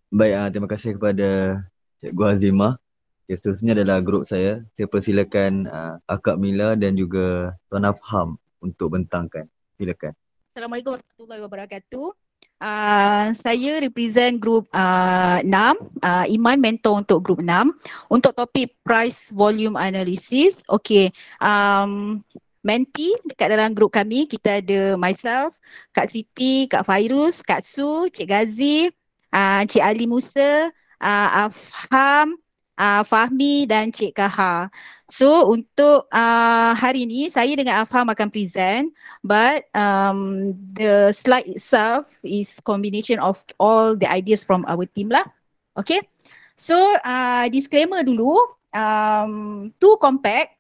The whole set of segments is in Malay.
Baik, terima kasih kepada Cikgu Azimah. Okay, seterusnya adalah grup saya. Saya persilakan Akak Mila dan juga Tuan Afham untuk bentangkan. Silakan. Assalamualaikum warahmatullahi wabarakatuh. Saya represent grup 6, Iman mentor untuk grup 6 untuk topik price volume analysis. Okey, menti dekat dalam grup kami kita ada myself, Kak Siti, Kak Fairuz, Kak Su, Cik Gazi, Cik Ali Musa, Afham, Fahmi dan Cik Kaha. So untuk hari ini saya dengan Afham akan present. But the slide itself is combination of all the ideas from our team lah. Okay. So disclaimer dulu. To compact,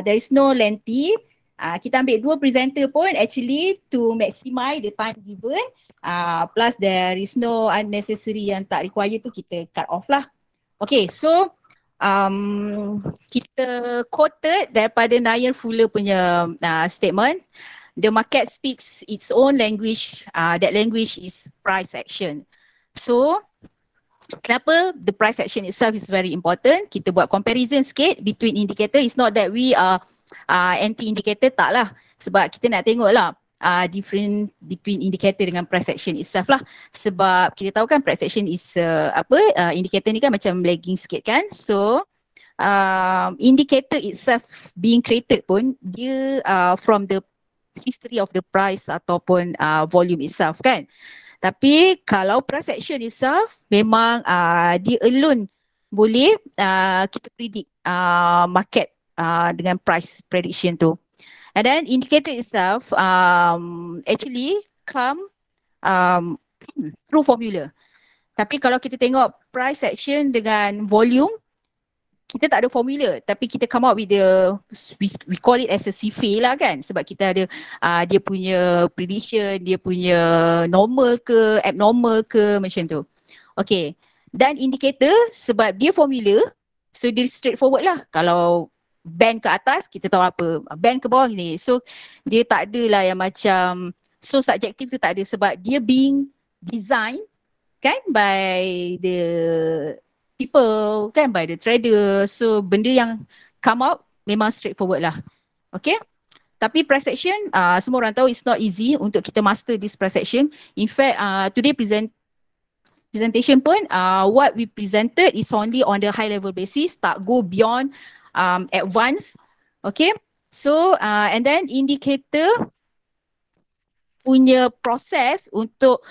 there is no lengthy. Kita ambil dua presenter pun actually to maximize the time given. Plus there is no unnecessary yang tak require tu kita cut off lah. Okay, so kita quoted daripada Nair Fuller punya statement. The market speaks its own language. That language is price action. So, kenapa the price action itself is very important? Kita buat comparison sikit between indicator. It's not that we are anti-indicator, tak lah. Sebab kita nak tengok lah different between indicator dengan price action itself lah. Sebab kita tahu kan price action is indicator ni kan macam lagging sikit kan. So, indicator itself being created pun dia from the history of the price ataupun volume itself kan. Tapi kalau price action itself memang dia alone boleh kita predict market dengan price prediction tu. And then indicator itself actually come through formula. Tapi kalau kita tengok price action dengan volume, kita tak ada formula tapi kita come out with the we call it as a CFA lah kan, sebab kita ada dia punya prediction, dia punya normal ke abnormal ke macam tu. Okay, dan indicator sebab dia formula, so dia straightforward lah. Kalau band ke atas kita tahu apa, band ke bawah ni, so dia tak adalah yang macam so subjektif tu, tak ada, sebab dia being designed kan by the people kan, by the trader. So benda yang come out memang straightforward lah. Okay. Tapi price action semua orang tahu it's not easy untuk kita master this price action. In fact today presentation pun what we presented is only on the high level basis, tak go beyond advanced. Okay. So and then indicator punya proses untuk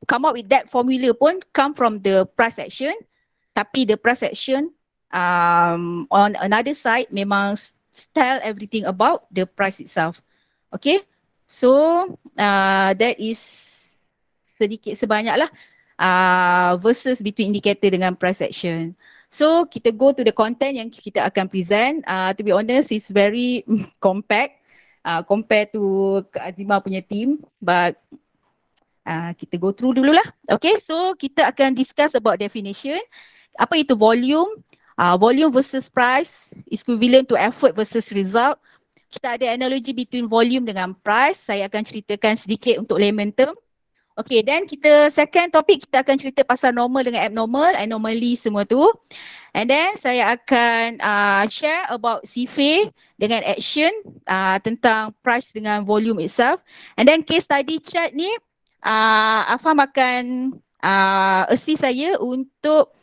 come up with that formula pun come from the price action. Tapi the price action on another side memang tell everything about the price itself. Okay, so that is sedikit sebanyak lah versus between indicator dengan price action. So kita go to the content yang kita akan present. To be honest, it's very compact compared to Kak Azimah punya team, but kita go through dululah. Okay, so kita akan discuss about definition. Apa itu volume? Volume versus price is equivalent to effort versus result. Kita ada analogy between volume dengan price. Saya akan ceritakan sedikit untuk layman term. Okay, then kita second topik kita akan cerita pasal normal dengan abnormal, anomaly semua tu. And then saya akan share about CFA dengan action tentang price dengan volume itself. And then case study chart ni Afam akan assist saya untuk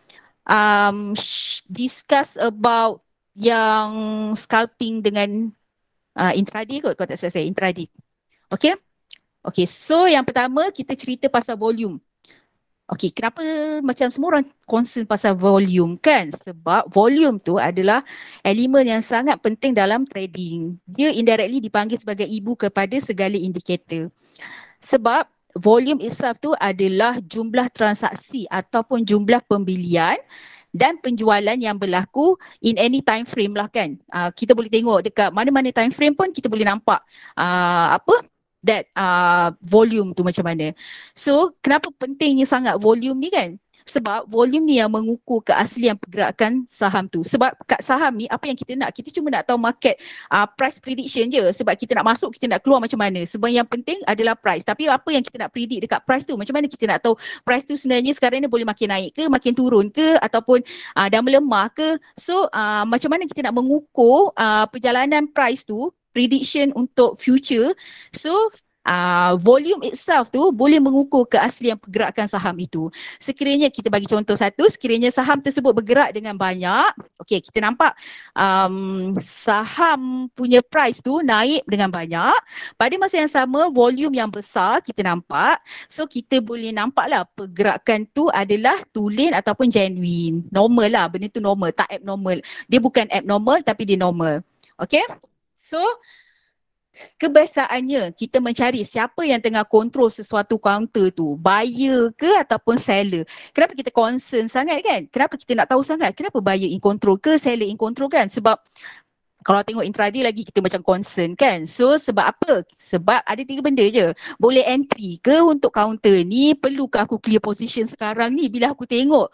discuss about yang scalping dengan intraday kot, kalau tak salah saya intraday. Okay. Okay, so yang pertama kita cerita pasal volume. Okay, kenapa macam semua orang concern pasal volume kan? Sebab volume tu adalah elemen yang sangat penting dalam trading. Dia indirectly dipanggil sebagai ibu kepada segala indikator. Sebab volume itself tu adalah jumlah transaksi ataupun jumlah pembelian dan penjualan yang berlaku in any time frame lah kan. Kita boleh tengok dekat mana-mana time frame pun kita boleh nampak apa that volume tu macam mana. So kenapa pentingnya sangat volume ni kan? Sebab volume ni yang mengukur keaslian pergerakan saham tu. Sebab kat saham ni apa yang kita nak? Kita cuma nak tahu market price prediction je. Sebab kita nak masuk, kita nak keluar macam mana. Sebab yang penting adalah price. Tapi apa yang kita nak predict dekat price tu? Macam mana kita nak tahu price tu sebenarnya sekarang ni boleh makin naik ke, makin turun ke, ataupun dah melemah ke. So macam mana kita nak mengukur perjalanan price tu, prediction untuk future. So volume itself tu boleh mengukur keaslian pergerakan saham itu. Sekiranya kita bagi contoh satu, sekiranya saham tersebut bergerak dengan banyak, okey, kita nampak saham punya price tu naik dengan banyak. Pada masa yang sama, volume yang besar kita nampak. So kita boleh nampaklah pergerakan tu adalah tulen ataupun genuine. Normal lah, benda tu normal, tak abnormal. Dia bukan abnormal tapi dia normal. Okey? So kebiasaannya kita mencari siapa yang tengah kontrol sesuatu counter tu, buyer ke ataupun seller. Kenapa kita concern sangat kan? Kenapa kita nak tahu sangat? Kenapa buyer in control ke seller in control kan? Sebab kalau tengok intraday lagi kita macam concern kan. So sebab apa? Sebab ada 3 benda je. Boleh entry ke untuk counter ni? Perlukah aku clear position sekarang ni bila aku tengok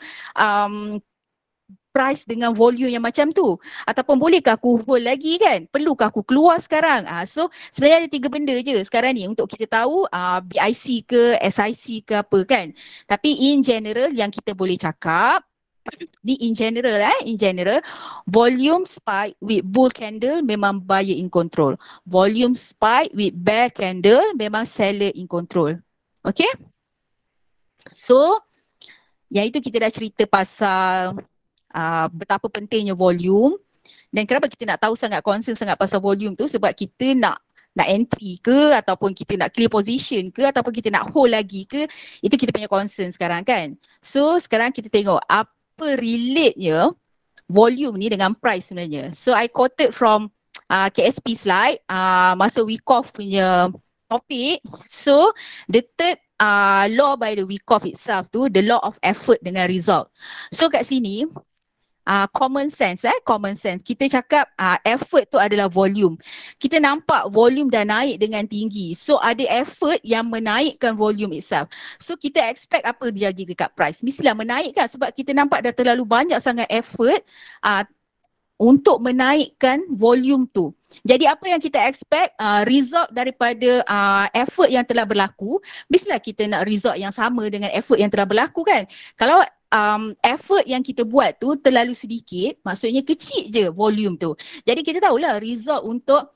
price dengan volume yang macam tu, ataupun bolehkah aku hold lagi kan, perlukah aku keluar sekarang. So sebenarnya ada 3 benda je sekarang ni untuk kita tahu BIC ke SIC ke apa kan. Tapi in general yang kita boleh cakap ni in general volume spike with bull candle memang buyer in control, volume spike with bear candle memang seller in control. Okay, so yang itu kita dah cerita pasal betapa pentingnya volume. Dan kenapa kita nak tahu sangat, concern sangat pasal volume tu, sebab kita nak entry ke, ataupun kita nak clear position ke, ataupun kita nak hold lagi ke, itu kita punya concern sekarang kan. So sekarang kita tengok apa relate-nya volume ni dengan price sebenarnya. So I quoted from KSP slide masa Wyckoff punya topik. So the third law by the Wyckoff itself tu, the law of effort dengan result. So kat sini common sense kita cakap effort tu adalah volume. Kita nampak volume dah naik dengan tinggi, so ada effort yang menaikkan volume itself. So kita expect apa dia jadi dekat price, mestilah menaikkan sebab kita nampak dah terlalu banyak sangat effort untuk menaikkan volume tu. Jadi apa yang kita expect, result daripada effort yang telah berlaku, mestilah kita nak result yang sama dengan effort yang telah berlaku kan. Kalau effort yang kita buat tu terlalu sedikit, maksudnya kecil je volume tu. Jadi kita tahulah result untuk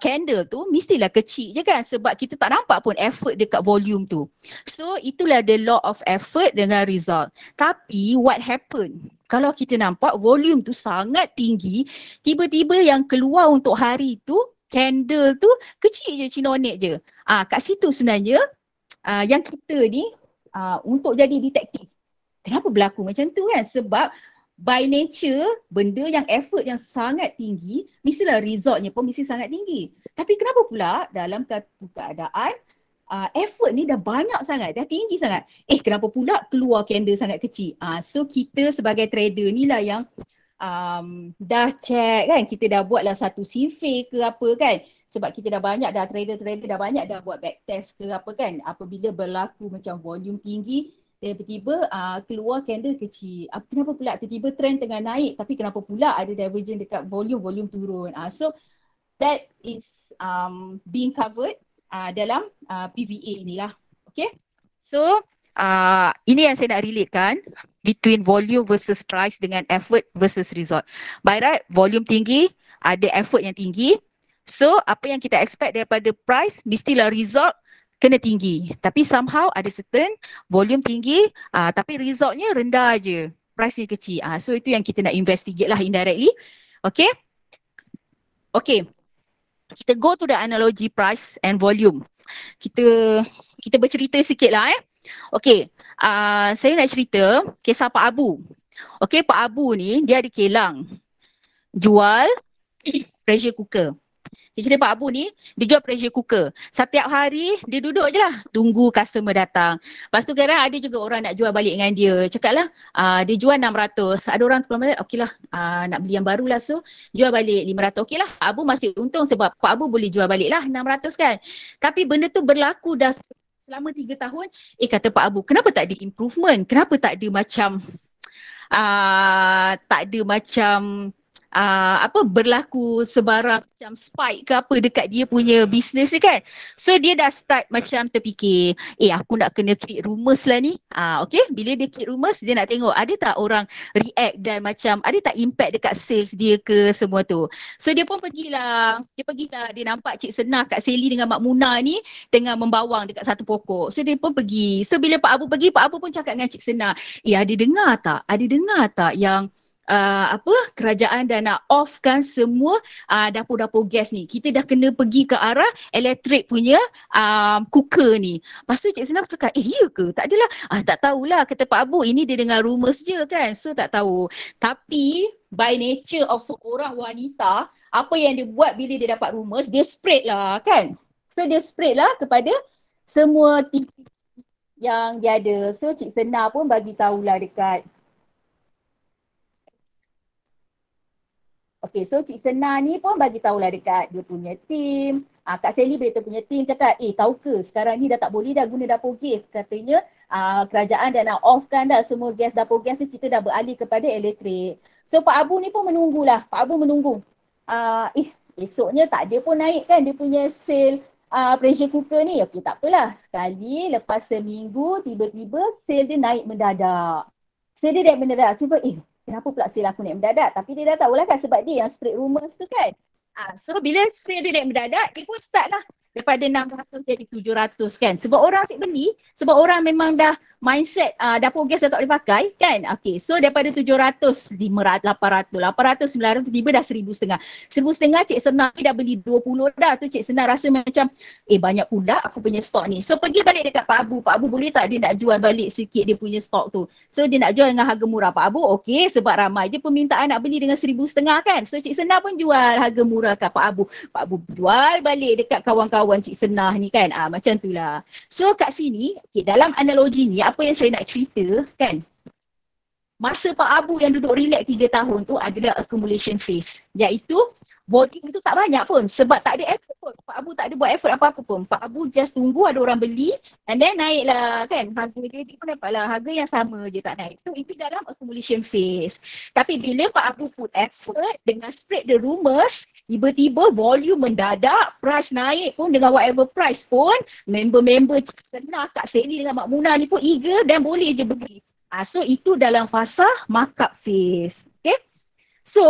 candle tu mestilah kecil je kan, sebab kita tak nampak pun effort dekat volume tu. So itulah the law of effort dengan result. Tapi what happen kalau kita nampak volume tu sangat tinggi, tiba-tiba yang keluar untuk hari tu candle tu kecil je, cinonek je. Kat situ sebenarnya yang kita ni untuk jadi detektif, kenapa berlaku macam tu kan? Sebab by nature, benda yang effort yang sangat tinggi, mestilah resultnya pun mesti sangat tinggi. Tapi kenapa pula dalam keadaan effort ni dah banyak sangat, dah tinggi sangat, kenapa pula keluar candle sangat kecil? So kita sebagai trader ni lah yang dah check kan, kita dah buatlah satu survey ke apa kan, sebab kita dah banyak dah, trader-trader dah banyak dah buat backtest ke apa kan, apabila berlaku macam volume tinggi, tiba-tiba keluar candle kecil. Kenapa pula tiba-tiba trend tengah naik tapi kenapa pula ada divergence dekat volume turun. So that is being covered dalam PVA inilah. Okay. So ini yang saya nak relatekan between volume versus price dengan effort versus result. By right, volume tinggi, ada effort yang tinggi. So apa yang kita expect daripada price, mestilah result kena tinggi. Tapi somehow ada certain volume tinggi tapi resultnya rendah je, price-nya kecil. So itu yang kita nak investigate lah indirectly. Okay. Okay. Kita go to the analogy price and volume. Kita bercerita sikit lah Okay. Saya nak cerita kisah Pak Abu. Okay, Pak Abu ni dia ada kilang jual pressure cooker. Cik Pak Abu ni, dia jual pressure cooker. Setiap hari, dia duduk je lah. Tunggu customer datang. Lepas tu kadang ada juga orang nak jual balik dengan dia. Cakap lah, dia jual 600. Ada orang tu balik, okey lah, nak beli yang baru lah. So, jual balik 500. Okey lah, Pak Abu masih untung sebab Pak Abu boleh jual balik lah 600 kan. Tapi benda tu berlaku dah selama 3 tahun. Kata Pak Abu, kenapa tak ada improvement? Kenapa tak ada macam, berlaku sebarang macam spike ke apa dekat dia punya bisnes ni kan. So dia dah start macam terfikir, aku nak kena create rumours lah ni. Okay, bila dia create rumours, dia nak tengok ada tak orang react dan macam ada tak impact dekat sales dia ke semua tu. So dia pun pergilah, dia nampak Cik Senah kat Sally dengan Mak Munah ni tengah membawang dekat satu pokok. So dia pun pergi. So bila Pak Abu pergi, Pak Abu pun cakap dengan Cik Senah, ada dengar tak yang kerajaan dah nak offkan semua dapur-dapur gas ni. Kita dah kena pergi ke arah elektrik punya cooker ni. Lepas tu Cik Senah cakap, ya ke? Tak adalah. Tak tahulah, kata Pak Abu, ini dia dengar rumours je kan. So tak tahu. Tapi by nature of seorang wanita, apa yang dia buat bila dia dapat rumours, dia spread lah kan. So dia spread lah kepada semua TV yang dia ada. So Cik Senah pun bagi tahulah dekat so Cik Senah ni pun bagi tahulah dekat dia punya team. Kak Sally beritahu punya team cakap, tahu ke sekarang ni dah tak boleh dah guna dapur gas. Katanya kerajaan dah nak offkan dah semua gas, dapur gas ni, kita dah beralih kepada elektrik. So Pak Abu ni pun menunggulah. Pak Abu menunggu. Esoknya tak ada pun naik kan dia punya sale pressure cooker ni. Okey, tak apalah. Sekali lepas seminggu tiba-tiba sale dia naik mendadak. Sale dia naik mendadak. Cuba kenapa pula sale aku naik mendadak? Tapi dia dah tahulah kan sebab dia yang spread rumours tu kan. So bila sale dia naik mendadak, dia pun start lah daripada 600 jadi 700 kan. Sebab orang asyik beli, sebab orang memang dah mindset dapur gas dah tak boleh pakai kan. Okay, so daripada 700, 500, 800, 900, tiba dah 1,500. 1,500 Cik Senah ni dah beli 20 dah. Tu Cik Senah rasa macam, banyak pula aku punya stok ni. So pergi balik dekat Pak Abu. Pak Abu boleh tak dia nak jual balik sikit dia punya stok tu. So dia nak jual dengan harga murah. Pak Abu okey sebab ramai je permintaan nak beli dengan 1,500 kan. So Cik Senah pun jual harga murah kat Pak Abu. Pak Abu jual balik dekat kawan-kawan Cik Senah ni kan. Macam tu lah. So kat sini, dalam analogi ni apa yang saya nak cerita kan, masa Pak Abu yang duduk relax 3 tahun tu adalah accumulation phase, iaitu volume tu tak banyak pun sebab tak ada effort pun. Pak Abu tak ada buat effort apa-apa pun. Pak Abu just tunggu ada orang beli and then naiklah kan. Harga dia pun dapatlah harga yang sama je, tak naik. So itu dalam accumulation phase. Tapi bila Pak Abu put effort dengan spread the rumours, tiba-tiba volume mendadak, price naik pun dengan whatever price pun, member-member Cik Senah, Kak Sally dengan Mak Munah ni pun eager dan boleh je beli. So itu dalam fasa markup phase. Okay. So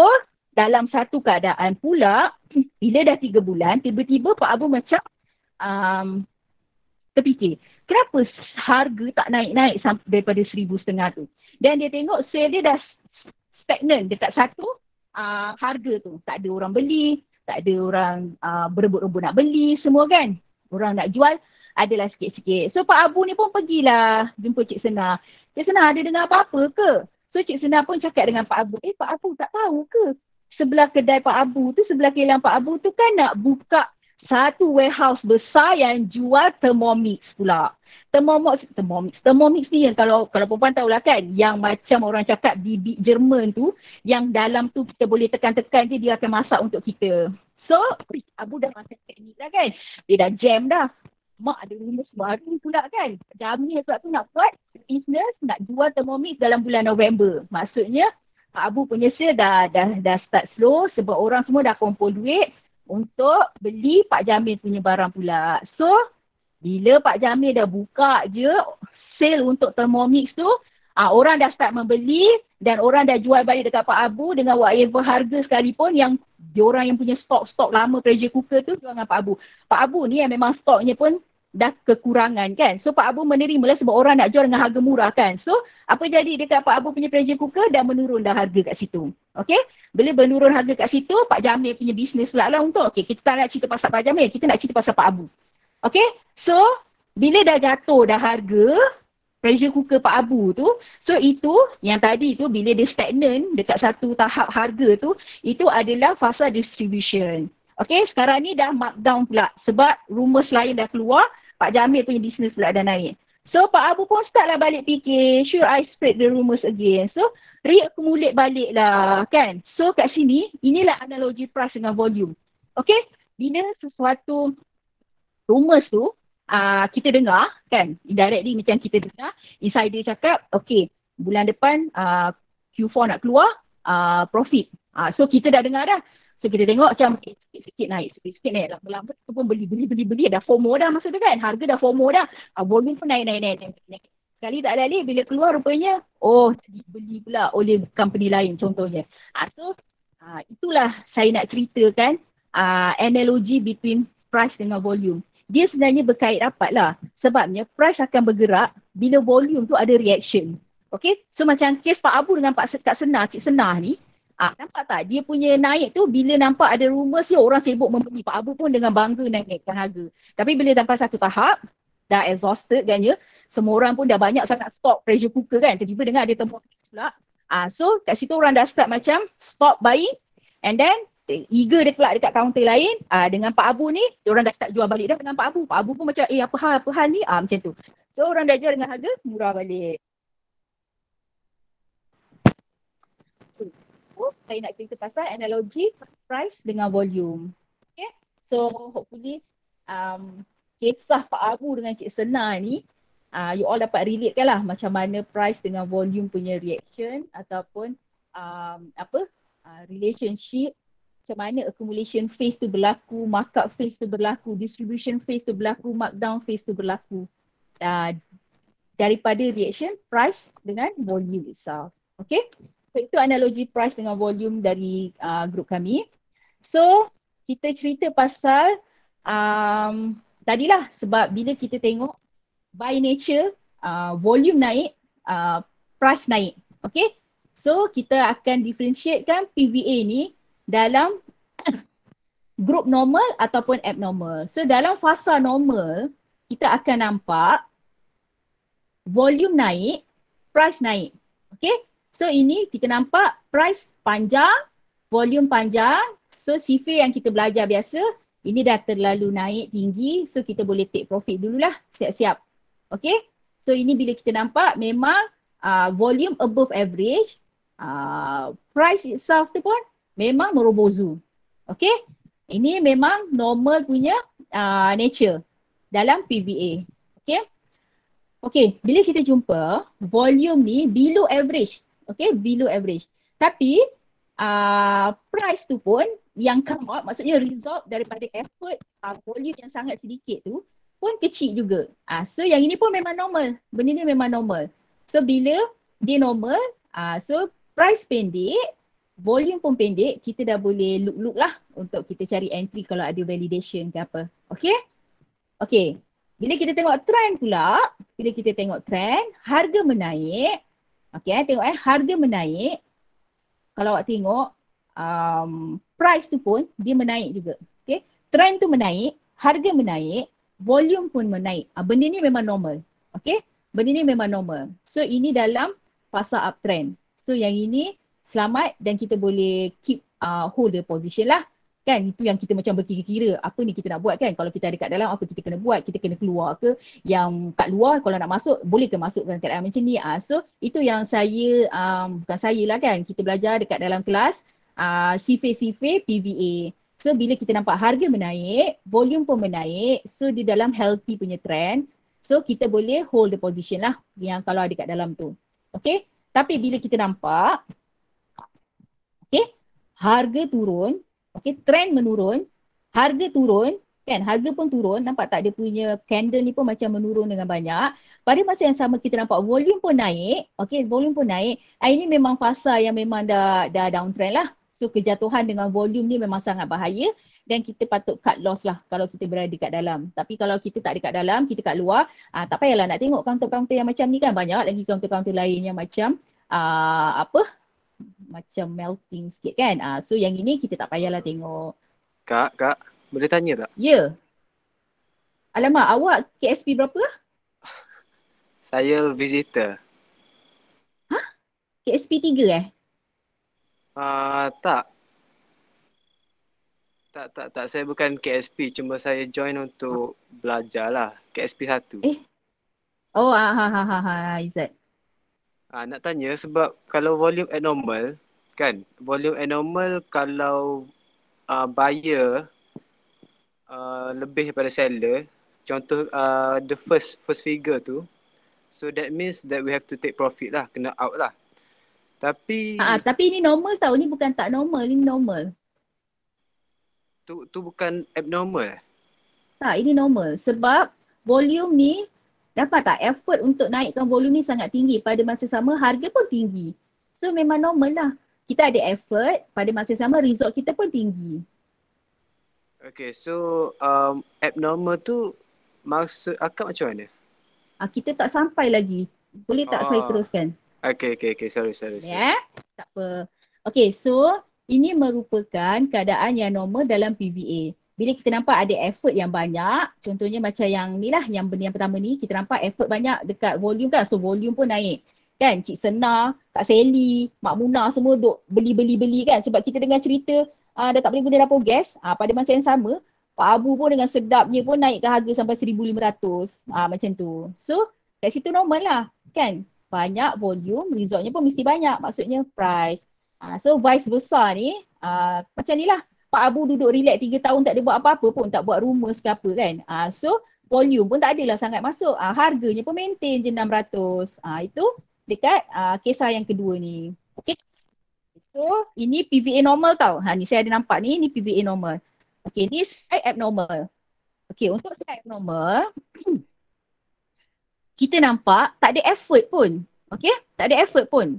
dalam satu keadaan pula, bila dah 3 bulan, tiba-tiba Pak Abu macam terfikir, kenapa harga tak naik-naik sampai daripada 1,500 tu? Dan dia tengok sale dia dah stagnan dekat satu harga tu. Tak ada orang beli, tak ada orang berebut-rebut nak beli semua kan. Orang nak jual adalah sikit-sikit. So Pak Abu ni pun pergilah jumpa Cik Senah. Cik Senah ada dengar apa-apa ke? So Cik Senah pun cakap dengan Pak Abu, Pak Abu tak tahu ke? Sebelah kedai Pak Abu tu, sebelah kilang Pak Abu tu kan nak buka satu warehouse besar yang jual Thermomix pula. Thermomix ni yang kalau perempuan tahulah kan, yang macam orang cakap bibik Jerman tu, yang dalam tu kita boleh tekan-tekan dia akan masak untuk kita. So, Abu dah masak teknik dah kan. Dia dah jam dah. Mak ada rumus baru pula kan. Jamil sebab tu nak buat business, nak jual Thermomix dalam bulan November. Maksudnya, Pak Abu punya sale dah start slow sebab orang semua dah kumpul duit untuk beli Pak Jamil punya barang pula. So, bila Pak Jamil dah buka je sale untuk Thermomix tu, orang dah start membeli dan orang dah jual balik dekat Pak Abu dengan whatever harga sekalipun yang diorang yang punya stok lama pressure cooker tu jual dengan Pak Abu. Pak Abu ni yang memang stoknya pun dah kekurangan kan. So Pak Abu menerimalah sebab orang nak jual dengan harga murah kan. So apa jadi dekat Pak Abu punya pressure cooker dah menurun dah harga kat situ. Okay. Bila menurun harga kat situ, Pak Jamil punya bisnes pula lah untuk. Okay, kita tak nak cerita pasal Pak Jamil, kita nak cerita pasal Pak Abu. Okay. So bila dah jatuh dah harga pressure cooker Pak Abu tu, so itu yang tadi tu bila dia stagnan dekat satu tahap harga tu, itu adalah fasa distribution. Okay, sekarang ni dah markdown pula sebab rumours lain dah keluar, Pak Jamil punya bisnes pula dah naik. So Pak Abu pun start lah balik fikir, should I spread the rumours again? So reaccumulate balik lah kan. So kat sini, inilah analogi price dengan volume. Okay, bila sesuatu rumours tu, kita dengar kan, indirectly macam kita dengar, insider cakap, okay, bulan depan Q4 nak keluar, profit. So kita dah dengar dah. So kita tengok macam sikit-sikit naik, sikit-sikit naik. Lama-lama kita pun beli. Dah FOMO dah masa tu kan. Harga dah FOMO dah. Volume pun naik. Sekali tak ada bila keluar rupanya, beli pula oleh company lain contohnya. So itulah saya nak ceritakan analogy between price dengan volume. Dia sebenarnya berkait rapat lah. Sebabnya price akan bergerak bila volume tu ada reaction. Okay, so macam kes Pak Abu dengan Kak Senah, Cik Senah ni, nampak tak dia punya naik tu bila nampak ada rumours dia orang sibuk membeli. Pak Abu pun dengan bangga naikkan harga. Tapi bila sampai satu tahap, dah exhausted kan ya, semua orang pun dah banyak sangat stok pressure cooker kan, tiba-tiba dengar ada tembok pula. So kat situ orang dah start macam stop buying and then eager dia pula dekat kaunter lain. Dengan Pak Abu ni, orang dah start jual balik dah dengan Pak Abu. Pak Abu pun macam apa hal ni? Macam tu. So orang dah jual dengan harga murah balik. Saya nak cerita pasal analogi price dengan volume. Okay, so hopefully kisah Pak Abu dengan Cik Senah ni you all dapat relate kan lah macam mana price dengan volume punya reaction ataupun relationship, macam mana accumulation phase tu berlaku, markup phase tu berlaku, distribution phase tu berlaku, markdown phase tu berlaku daripada reaction price dengan volume itself. Okay, so itu analogi price dengan volume dari grup kami. So kita cerita pasal tadilah sebab bila kita tengok by nature volume naik, price naik. Okay, so kita akan differentiatekan PVA ni dalam grup normal ataupun abnormal. So dalam fasa normal kita akan nampak volume naik, price naik. Okay, so ini kita nampak price panjang, volume panjang. So CFA yang kita belajar biasa, ini dah terlalu naik tinggi, so kita boleh take profit dululah, siap-siap. Okay, so ini bila kita nampak memang volume above average, price itself tu pun memang merobozu. Okay, ini memang normal punya nature dalam PVA. Okay. Okay, bila kita jumpa volume ni below average. Okay, below average. Tapi price tu pun yang come out, maksudnya result daripada effort volume yang sangat sedikit tu pun kecil juga. So yang ini pun memang normal. Benda ni memang normal. So bila dia normal, so price pendek, volume pun pendek, kita dah boleh look lah untuk kita cari entry kalau ada validation ke apa. Okay? Okay. Bila kita tengok trend pula, bila kita tengok trend, harga menaik. Okay, tengok harga menaik. Kalau awak tengok, price tu pun dia menaik juga. Okay, trend tu menaik, harga menaik, volume pun menaik. Benda ni memang normal. Okay, benda ni memang normal. So ini dalam fasa uptrend. So yang ini selamat dan kita boleh keep hold the position lah. Kan, itu yang kita macam berkira-kira apa ni kita nak buat kan. Kalau kita ada kat dalam, apa kita kena buat, kita kena keluar ke. Yang kat luar kalau nak masuk, boleh ke masukkan kat dalam macam ni. So itu yang saya, bukan saya lah kan, kita belajar dekat dalam kelas CFA PVA. So bila kita nampak harga menaik, volume pun menaik, so di dalam healthy punya trend, so kita boleh hold the position lah yang kalau ada kat dalam tu. Okay, tapi bila kita nampak okay, harga turun, okay, trend menurun, harga turun, kan, harga pun turun, nampak tak dia punya candle ni pun macam menurun dengan banyak. Pada masa yang sama kita nampak volume pun naik, okay, volume pun naik. Ini memang fasa yang memang dah downtrend lah. So kejatuhan dengan volume ni memang sangat bahaya dan kita patut cut loss lah kalau kita berada kat dalam. Tapi kalau kita tak ada kat dalam, kita kat luar, tak payahlah nak tengok counter-counter yang macam ni kan. Banyak lagi counter-counter lain yang macam macam melting sikit kan. So yang ini kita tak payahlah tengok. Kak, boleh tanya tak? Ya. Alamak, awak KSP berapa lah? Saya visitor. KSP 3 Tak. Tak. Saya bukan KSP. Cuma saya join untuk belajar lah. KSP 1. Eh, oh, Izzat. Nak tanya sebab kalau volume abnormal, kan? Volume abnormal kalau buyer lebih daripada seller, contoh the first figure tu, so that means that we have to take profit lah, kena out lah. Tapi Tapi ini normal tau, ni bukan tak normal, ini normal. tu bukan abnormal. Tak, ini normal sebab volume ni dapat tak effort untuk naikkan volume ni sangat tinggi, pada masa sama harga pun tinggi. So memang normal lah. Kita ada effort, pada masa sama result kita pun tinggi. Okay, so abnormal tu maksud akak macam mana? Kita tak sampai lagi. Boleh tak saya teruskan? Okay. Sorry. Ya, tak apa. Okay, so ini merupakan keadaan yang normal dalam PVA. Bila kita nampak ada effort yang banyak, contohnya macam yang ni lah, yang benda yang pertama ni, kita nampak effort banyak dekat volume kan, so volume pun naik. Kan, Cik Sena, Kak Sally, Mak Munah semua duk beli kan, sebab kita dengar cerita dah tak boleh guna dapur gas, pada masa yang sama, Pak Abu pun dengan sedapnya pun naikkan harga sampai 1,500, macam tu. So, kat situ normal lah, kan? Banyak volume, resultnya pun mesti banyak, maksudnya price. So vice versa ni, macam ni lah, Pak Abu duduk relax 3 tahun tak ada buat apa-apa pun, tak buat rumours ke apa kan. So volume pun tak adalah sangat masuk, harganya pun maintain je 600. Itu dekat kisah yang kedua ni. Okay. So ini PVA normal tau. Ni saya ada nampak ni PVA normal. Okay, ni side abnormal. Okay, untuk side abnormal, kita nampak tak ada effort pun. Okay, tak ada effort pun.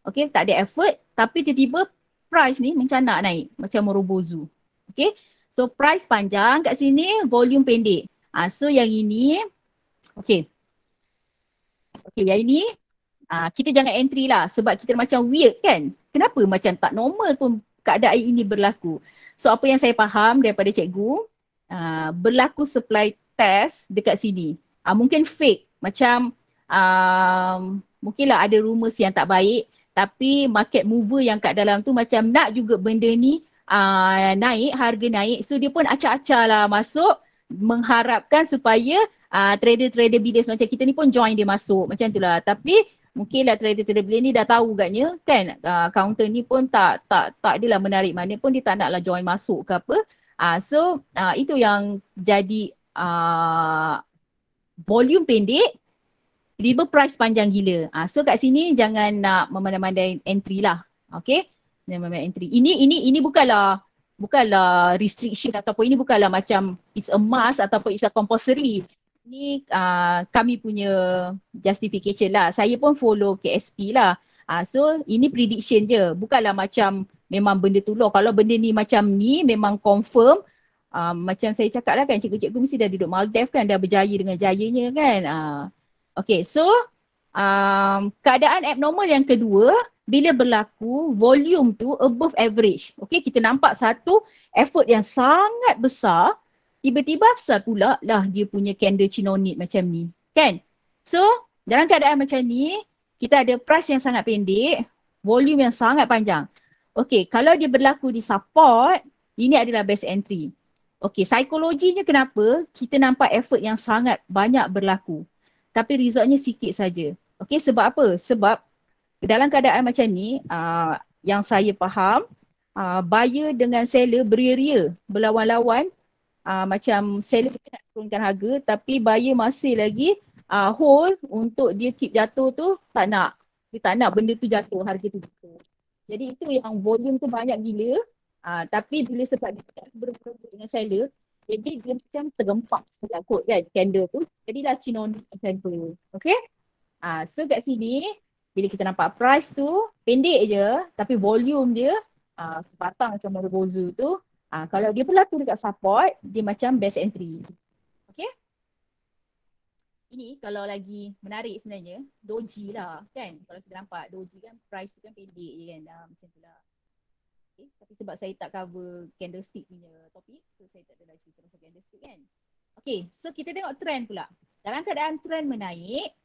Okay, tak ada effort tapi tiba-tiba price ni mencanak naik macam Morobozu. Okay, so price panjang kat sini, volume pendek. So yang ini, okay yang ini kita jangan entry lah sebab kita macam weird kan. Kenapa macam tak normal pun keadaan ini berlaku. So apa yang saya faham daripada cikgu, berlaku supply test dekat sini. Mungkin fake, macam mungkinlah ada rumours yang tak baik, tapi market mover yang kat dalam tu macam nak juga benda ni naik, harga naik. So dia pun acak-acak lah masuk mengharapkan supaya trader-trader bilis macam kita ni pun join dia masuk macam tu lah. Tapi mungkinlah trader-trader bilis ni dah tahu agaknya kan, counter ni pun tak adalah menarik, mana pun dia tak naklah join masuk ke apa. So itu yang jadi volume pendek, tiba price panjang gila. So kat sini jangan nak memandai-mandai entry lah. Okay, memandai entry. Ini bukanlah restriction ataupun ini bukanlah macam it's a must ataupun it's a compulsory. Ini kami punya justification lah. Saya pun follow KSP lah. So ini prediction je. Bukanlah macam memang benda tu law. Kalau benda ni macam ni memang confirm. Macam saya cakap lah kan, cikgu-cikgu mesti dah duduk Maldives kan, dah berjaya dengan jayanya kan. Okay, so keadaan abnormal yang kedua, bila berlaku volume tu above average. Okay, kita nampak satu effort yang sangat besar, tiba-tiba besar pula lah dia punya candle chinonit macam ni. Kan? So, dalam keadaan macam ni, kita ada price yang sangat pendek, volume yang sangat panjang. Okay, kalau dia berlaku di support, ini adalah best entry. Okay, psikologinya kenapa? Kita nampak effort yang sangat banyak berlaku, tapi resultnya sikit saja. Okay, sebab apa? Sebab dalam keadaan macam ni, yang saya faham, buyer dengan seller beria-ria, berlawan-lawan. Macam seller nak turunkan harga, tapi buyer masih lagi hold untuk dia keep jatuh tu, tak nak. Dia tak nak benda tu jatuh, harga tu jatuh. Jadi itu yang volume tu banyak gila. Tapi bila sebab dia tak berebut dengan seller, jadi dia macam tergempak sekejap kot kan candle tu. Jadilah chinonit macam tu. Okay? So kat sini, bila kita nampak price tu pendek je, tapi volume dia sebatang macam Morobozu tu, kalau dia berlaku dekat support, dia macam best entry. Okay? Ini kalau lagi menarik sebenarnya, doji lah kan. Kalau kita nampak doji kan price tu kan pendek je kan. Macam tu lah. Okay. Tapi sebab saya tak cover candlestick punya topik, so saya tak ada cerita pasal candlestick kan. Okay, so kita tengok trend pula. Dalam keadaan trend menaik,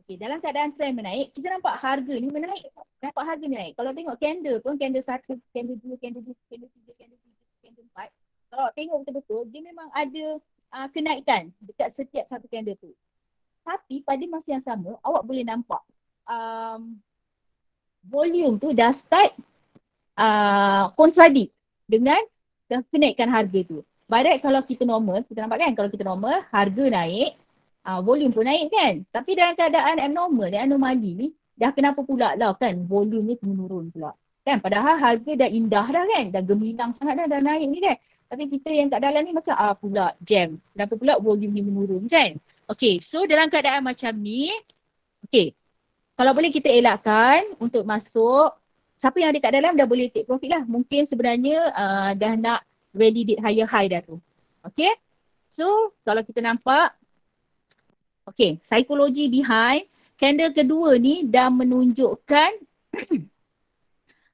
kita nampak harga ni menaik. Nampak harga ni naik. Kalau tengok candle pun, candle 1, candle 2, candle 3, candle 4, kalau tengok betul-betul, dia memang ada kenaikan dekat setiap satu candle tu. Tapi pada masa yang sama, awak boleh nampak volume tu dah start contradict dengan kenaikan harga tu. By right, kalau kita normal, kita nampak kan, kalau kita normal, harga naik, volume pun naik kan. Tapi dalam keadaan abnormal ni, anomali ni, dah kenapa pula lah kan, volume ni menurun pula. Kan, padahal harga dah indah dah kan, dah gemilang sangat dah naik ni kan. Tapi kita yang kat dalam ni macam pula jam. Kenapa pula volume ni menurun kan? Okay, so dalam keadaan macam ni, okay, kalau boleh kita elakkan untuk masuk, siapa yang ada kat dalam dah boleh take profit lah. Mungkin sebenarnya dah nak validate higher high dah tu. Okay, so kalau kita nampak, okay, psikologi behind candle kedua ni dah menunjukkan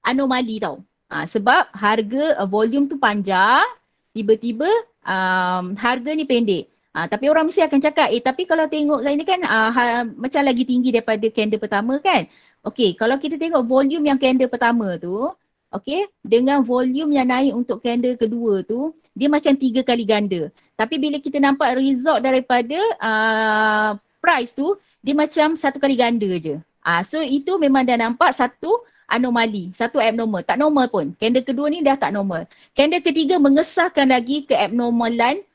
anomali tau. Sebab harga volume tu panjang, tiba-tiba harga ni pendek. Tapi orang mesti akan cakap, tapi kalau tengok ini kan macam lagi tinggi daripada candle pertama kan. Okay, kalau kita tengok volume yang candle pertama tu, okay, dengan volume yang naik untuk candle kedua tu, dia macam 3 kali ganda. Tapi bila kita nampak result daripada price tu, dia macam 1 kali ganda je. So itu memang dah nampak satu anomali, satu abnormal. Tak normal pun. Candle kedua ni dah tak normal. Candle ketiga mengesahkan lagi keabnormalan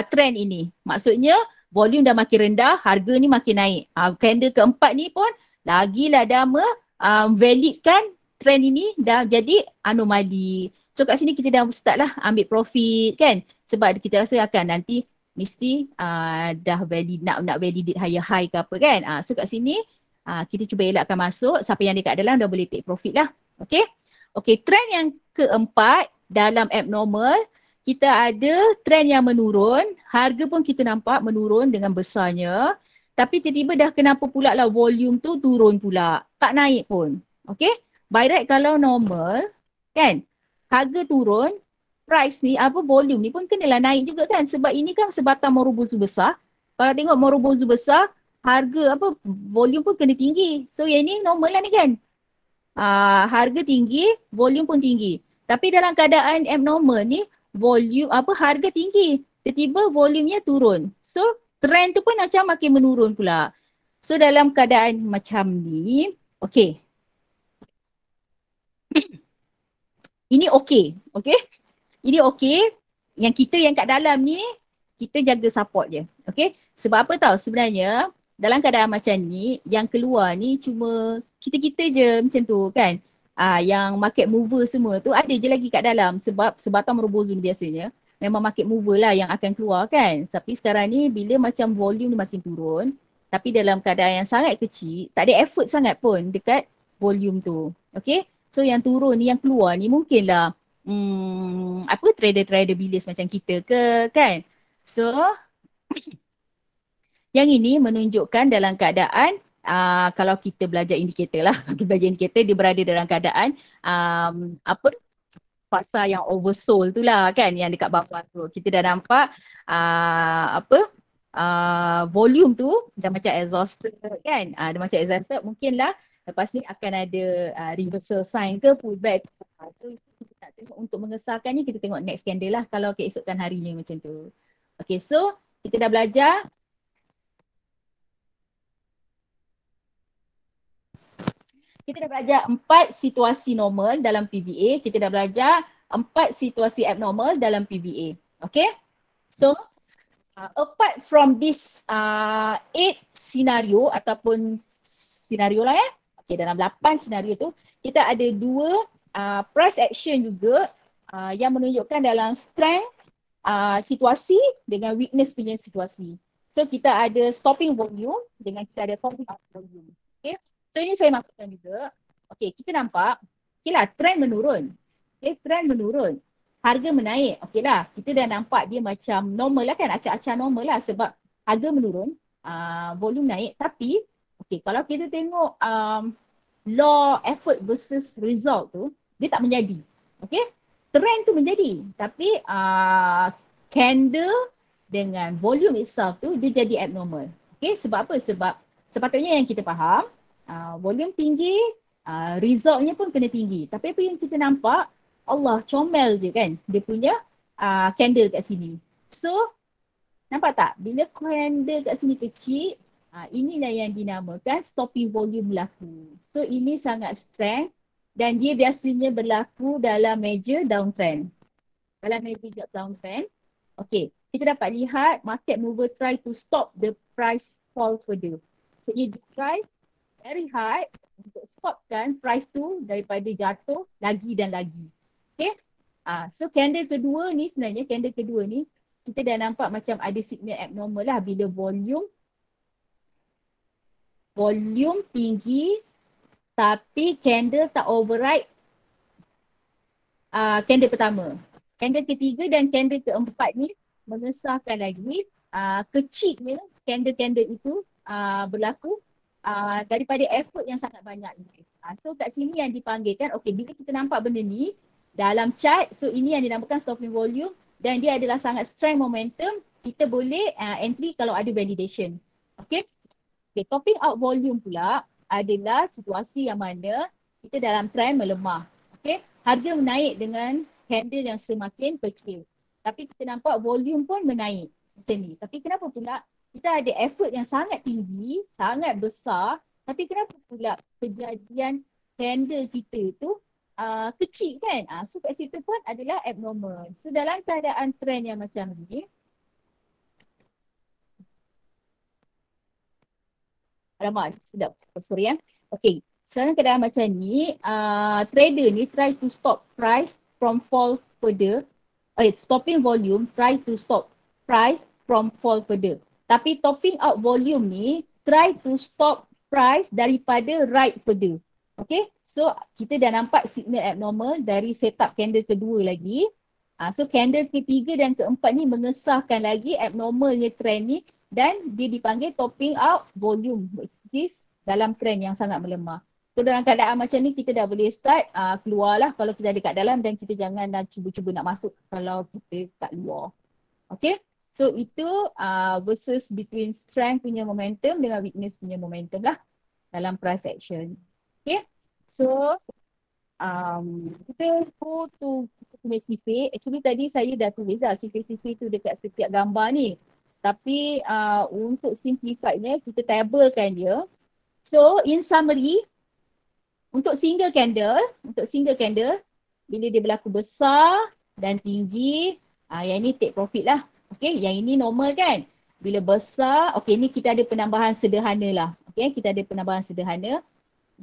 trend ini. Maksudnya volume dah makin rendah, harga ni makin naik. Candle keempat ni pun lagilah dah validkan trend ini dah jadi anomali. So kat sini kita dah start lah ambil profit kan. Sebab kita rasa akan nanti mesti dah nak validate higher high ke apa kan. So kat sini kita cuba elakkan masuk. Siapa yang dekat dalam dah boleh take profit lah. Okay. Okay, trend yang keempat dalam abnormal, kita ada trend yang menurun. Harga pun kita nampak menurun dengan besarnya. Tapi tiba-tiba dah kenapa pula lah volume tu turun pula. Tak naik pun. Okay. By right kalau normal kan, harga turun, price ni volume ni pun kenalah naik juga kan. Sebab ini kan sebatang morubozu besar. Kalau tengok morubozu besar, harga volume pun kena tinggi. So yang ni normal lah ni kan. Harga tinggi, volume pun tinggi. Tapi dalam keadaan abnormal ni, volume harga tinggi. Tiba-tiba volumenya turun. So trend tu pun macam makin menurun pula. So dalam keadaan macam ni, okay. Ini okay. Okay. Ini okay. Yang kita yang kat dalam ni, kita jaga support je. Okay. Sebab apa tahu sebenarnya, dalam keadaan macam ni, yang keluar ni cuma kita-kita je macam tu kan. Yang market mover semua tu ada je lagi kat dalam sebab sebatang merobozu biasanya memang market mover lah yang akan keluar kan. Tapi sekarang ni bila macam volume ni makin turun, tapi dalam keadaan yang sangat kecil, tak ada effort sangat pun dekat volume tu. Okay. So yang turun ni, yang keluar ni mungkinlah trader-trader bilis macam kita ke kan. So yang ini menunjukkan dalam keadaan kalau kita belajar indikator lah, kita belajar indikator dia berada dalam keadaan paksa yang oversold tu lah kan, yang dekat bawah tu. Kita dah nampak volume tu dah macam exhausted kan. Dia macam exhausted, mungkinlah lepas ni akan ada reversal sign ke pullback. So kita nak tengok untuk mengesahkannya, kita tengok next candle lah kalau keesokan harinya macam tu. Okay, so kita dah belajar kita dah belajar 4 situasi normal dalam PVA. Kita dah belajar 4 situasi abnormal dalam PVA. Okay. So, apart from this 8 scenario ataupun scenario lah ya. Okay, dalam 8 scenario tu, kita ada 2 price action juga yang menunjukkan dalam strength situasi dengan weakness punya situasi. So, kita ada stopping volume dengan kita ada topping up volume. Okay. So ini saya maksudkan juga, okay, kita nampak, okay lah, trend menurun. Okay, trend menurun. Harga menaik, okay lah, kita dah nampak dia macam normal lah kan, acak-acak normal lah sebab harga menurun, volume naik. Tapi, okay, kalau kita tengok law effort versus result tu, dia tak menjadi. Okay, trend tu menjadi. Tapi candle dengan volume itself tu, dia jadi abnormal. Okay, sebab apa? Sebab sepatutnya yang kita faham, volume tinggi, resultnya pun kena tinggi. Tapi apa yang kita nampak, Allah comel je kan dia punya candle kat sini. So nampak tak? Bila candle kat sini kecil, inilah yang dinamakan stopping volume berlaku. So ini sangat strength dan dia biasanya berlaku dalam major downtrend. Dalam major downtrend, okay, kita dapat lihat market mover try to stop the price fall further. So dia try very hard untuk stopkan price tu daripada jatuh lagi dan lagi. Okay. So candle kedua ni sebenarnya, candle kedua ni kita dah nampak macam ada signal abnormal lah bila volume tinggi tapi candle tak override candle pertama. Candle ketiga dan candle keempat ni mengesahkan lagi kecilnya candle-candle itu berlaku daripada effort yang sangat banyak ni. So kat sini yang dipanggilkan, okay, bila kita nampak benda ni dalam chart, so ini yang dinamakan stopping volume dan dia adalah sangat strength momentum, kita boleh entry kalau ada validation. Okay. Okay, topping out volume pula adalah situasi yang mana kita dalam trend melemah. Okay, harga menaik dengan candle yang semakin kecil. Tapi kita nampak volume pun menaik macam ni. Tapi kenapa pula kita ada effort yang sangat tinggi, sangat besar, tapi kenapa pula kejadian candle kita tu kecil kan? So kat situ pun adalah abnormal. So dalam keadaan trend yang macam ni, alamak, sedap. Sorry ya. Okay, sekarang keadaan macam ni, trader ni try to stop price from fall further. Stopping volume, try to stop price from fall further. Tapi topping out volume ni try to stop price daripada right further. Okay, so kita dah nampak signal abnormal dari setup candle kedua lagi. So candle ketiga dan keempat ni mengesahkan lagi abnormalnya trend ni dan dia dipanggil topping out volume, which is dalam trend yang sangat melemah. So dalam keadaan macam ni kita dah boleh start keluarlah kalau kita ada kat dalam dan kita jangan cuba-cuba nak masuk kalau kita kat luar. Okay, so itu versus between strength punya momentum dengan weakness punya momentum lah dalam price action. Okay, so kita go to CFA. Actually tadi saya dah tulis lah CFA tu dekat setiap gambar ni. Tapi untuk simplify-nya kita tablekan dia. So in summary, untuk single candle bila dia berlaku besar dan tinggi, yang ini take profit lah. Okay, yang ini normal kan? Bila besar, okay, ni kita ada penambahan sederhana lah. Okay, kita ada penambahan sederhana.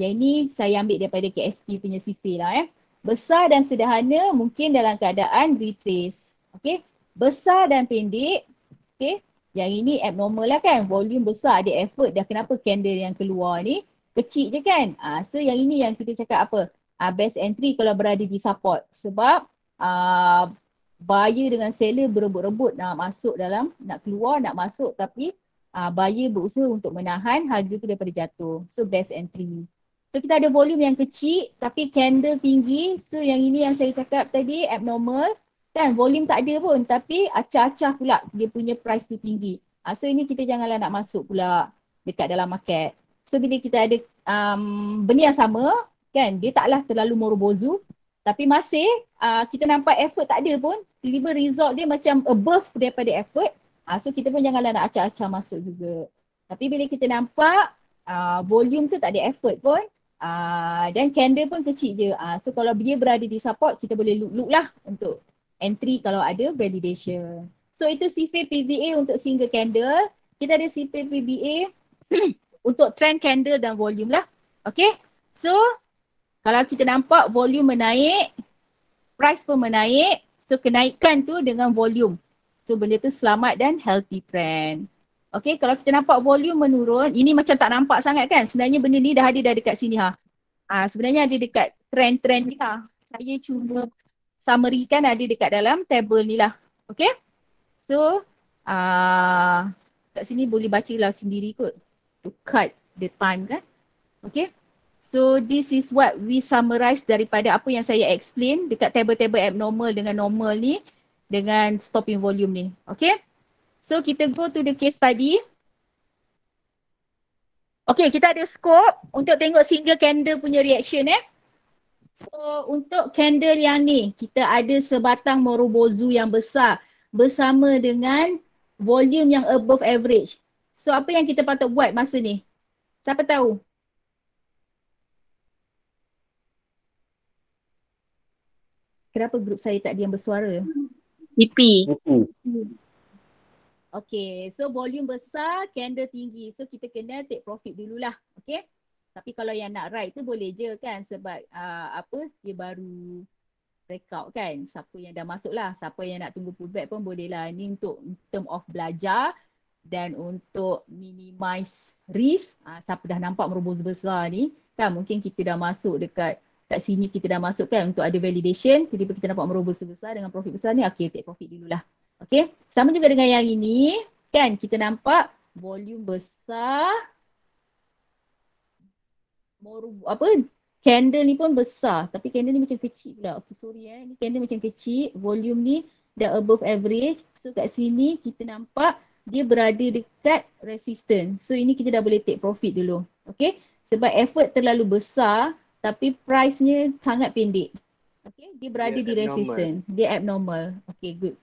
Yang ini saya ambil daripada KSP punya CFA lah Besar dan sederhana mungkin dalam keadaan retrace. Okay, besar dan pendek. Okay, yang ini abnormal lah kan? Volume besar, ada effort. Dah kenapa candle yang keluar ni kecil je kan? So yang ini yang kita cakap apa? Best entry kalau berada di support. Sebab buyer dengan seller berebut-rebut nak masuk dalam, nak keluar, nak masuk tapi buyer berusaha untuk menahan harga tu daripada jatuh. So best entry. So kita ada volume yang kecil tapi candle tinggi. So yang ini yang saya cakap tadi abnormal. Kan volume tak ada pun tapi acah-acah pula dia punya price tu tinggi. So ini kita janganlah nak masuk pula dekat dalam market. So bila kita ada benda yang sama kan, dia taklah terlalu morobozu tapi masih kita nampak effort tak ada pun, tiba-tiba result dia macam above daripada effort. So kita pun janganlah nak acah-acah masuk juga. Tapi bila kita nampak volume tu tak ada effort pun dan candle pun kecil je. So kalau dia berada di support kita boleh look lah untuk entry kalau ada validation. So itu CFA PVA untuk single candle. Kita ada CFA PVA untuk trend candle dan volume lah. Okay. So kalau kita nampak volume menaik, price pun menaik. So kenaikan tu dengan volume. So benda tu selamat dan healthy trend. Okay, kalau kita nampak volume menurun, ini macam tak nampak sangat kan? Sebenarnya benda ni dah ada dah dekat sini sebenarnya ada dekat trend-trend ni Saya cuma summary kan ada dekat dalam table ni lah. Okay. So kat sini boleh baca lah sendiri kot. To cut the time kan. Okay. So this is what we summarize daripada apa yang saya explain dekat table-table abnormal dengan normal ni dengan stopping volume ni. Okay. So kita go to the case study. Okay, kita ada scope untuk tengok single candle punya reaction So untuk candle yang ni, kita ada sebatang Morobozu yang besar bersama dengan volume yang above average. So apa yang kita patut buat masa ni? Siapa tahu? Kenapa grup saya tak diam bersuara? TP. Okay, so volume besar, candle tinggi. So kita kena take profit dululah. Okay. Tapi kalau yang nak ride tu boleh je kan, sebab dia baru breakout kan. Siapa yang dah masuk lah, siapa yang nak tunggu pullback pun boleh lah. Ni untuk term of belajar dan untuk minimize risk. Siapa dah nampak merobos besar ni kan, mungkin kita dah masuk dekat sini, kita dah masuk kan untuk ada validation, tiba-tiba kita nampak merobos besar dengan profit besar ni, okay, take profit dululah. Okay, sama juga dengan yang ini kan, kita nampak volume besar, candle ni pun besar tapi candle ni macam kecil pula. Okay, sorry ni candle macam kecil, volume ni dah above average. So kat sini kita nampak dia berada dekat resistance. So ini kita dah boleh take profit dulu. Okay, sebab effort terlalu besar tapi price-nya sangat pendek. Okay, dia berada di resistance. Dia abnormal. Okay, good.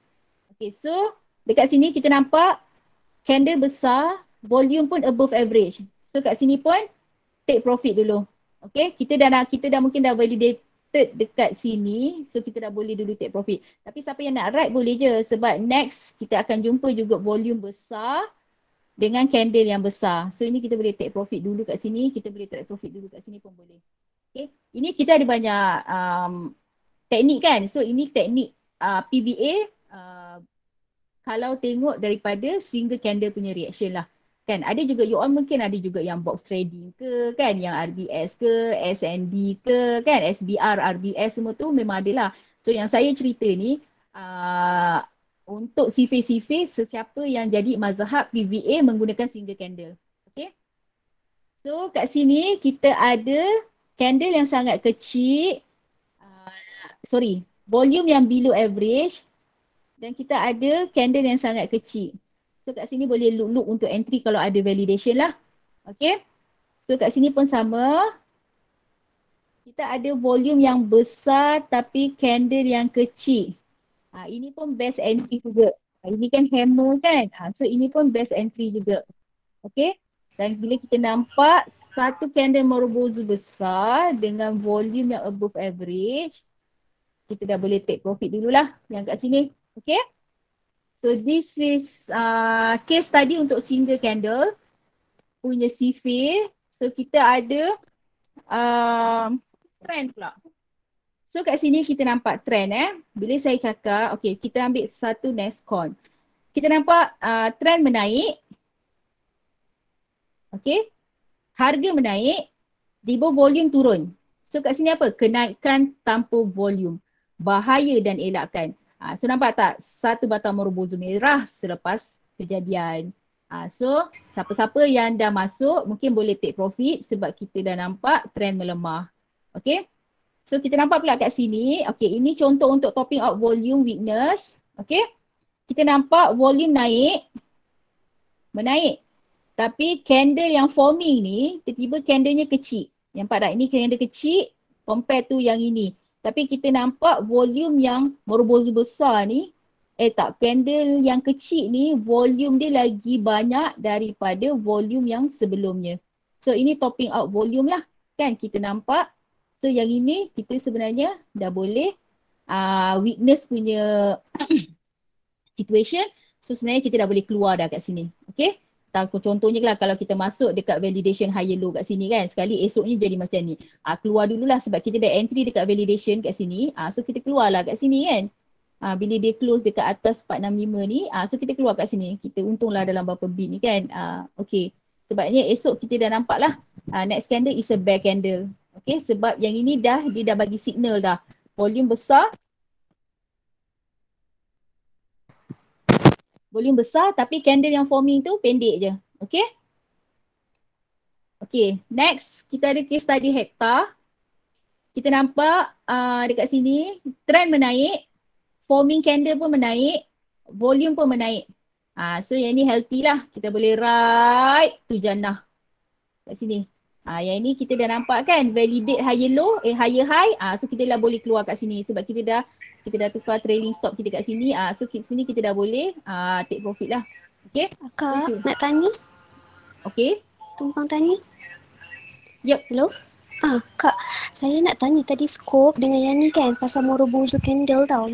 Okay, so dekat sini kita nampak candle besar, volume pun above average. So kat sini pun take profit dulu. Okay, kita dah mungkin dah validated dekat sini. So kita dah boleh dulu take profit. Tapi siapa yang nak ride boleh je, sebab next kita akan jumpa juga volume besar dengan candle yang besar. So ini kita boleh take profit dulu kat sini, kita boleh take profit dulu kat sini pun boleh. Okay, ini kita ada banyak teknik kan. So ini teknik PVA. Kalau tengok daripada single candle punya reaction lah. Kan ada juga you all mungkin ada juga yang box trading ke kan, yang RBS ke, SND ke kan, SBR, RBS semua tu memang ada lah. So yang saya cerita ni untuk sifir-sifir sesiapa yang jadi mazhab PVA menggunakan single candle. Okay. So kat sini kita ada candle yang sangat kecil, volume yang below average, dan kita ada candle yang sangat kecil. So kat sini boleh look untuk entry kalau ada validation lah. Okay. So kat sini pun sama. Kita ada volume yang besar tapi candle yang kecil. Ini pun best entry juga. Ini kan hammer kan. So ini pun best entry juga. Okay. Dan bila kita nampak satu candle Morobozu besar dengan volume yang above average, kita dah boleh take profit dululah yang kat sini. Okay. So this is case study untuk single candle punya sifir. So kita ada trend pula. So kat sini kita nampak trend Bila saya cakap, okay, kita ambil satu Nescon. Kita nampak trend menaik. Okay. Harga menaik, tiba volume turun. So kat sini apa? Kenaikan tanpa volume. Bahaya dan elakkan. So nampak tak? Satu batang Morobozu merah selepas kejadian. So siapa-siapa yang dah masuk mungkin boleh take profit sebab kita dah nampak trend melemah. Okay. So kita nampak pula kat sini. Okay, ini contoh untuk topping out volume weakness. Okay. Kita nampak volume menaik. Tapi candle yang forming ni tiba-tiba candlenya kecil. Nampak tak? Ini candle kecil compare tu yang ini. Tapi kita nampak volume yang Morobozu besar ni, candle yang kecil ni volume dia lagi banyak daripada volume yang sebelumnya. So ini topping out volume lah kan kita nampak. So yang ini kita sebenarnya dah boleh weakness punya situation. So sebenarnya kita dah boleh keluar dah kat sini. Okay. Contohnya lah kalau kita masuk dekat validation higher low kat sini kan, sekali esoknya jadi macam ni. Keluar dululah sebab kita dah entry dekat validation kat sini. So kita keluar lah kat sini kan. Bila dia close dekat atas 465 ni, so kita keluar kat sini. Kita untunglah dalam berapa bit ni kan. Okay. Sebabnya esok kita dah nampak lah next candle is a bear candle. Okay. Sebab yang ini dia dah bagi signal dah. Volume besar. Volume besar tapi candle yang forming tu pendek je. Okay. Okay, next kita ada case study hektar. Kita nampak dekat sini trend menaik, forming candle pun menaik, volume pun menaik. So yang ni healthy lah. Kita boleh ride tu jannah kat sini. Yang ini kita dah nampak kan, validate higher low, higher high. So kita dah boleh keluar kat sini sebab kita dah tukar trailing stop kita kat sini. So kat sini kita dah boleh take profit lah. Okay. Kak, So, nak tanya? okay. Tumpang tanya? Yep. Hello? Kak, saya nak tanya tadi scope dengan yang ni kan pasal Morobozo candle tau.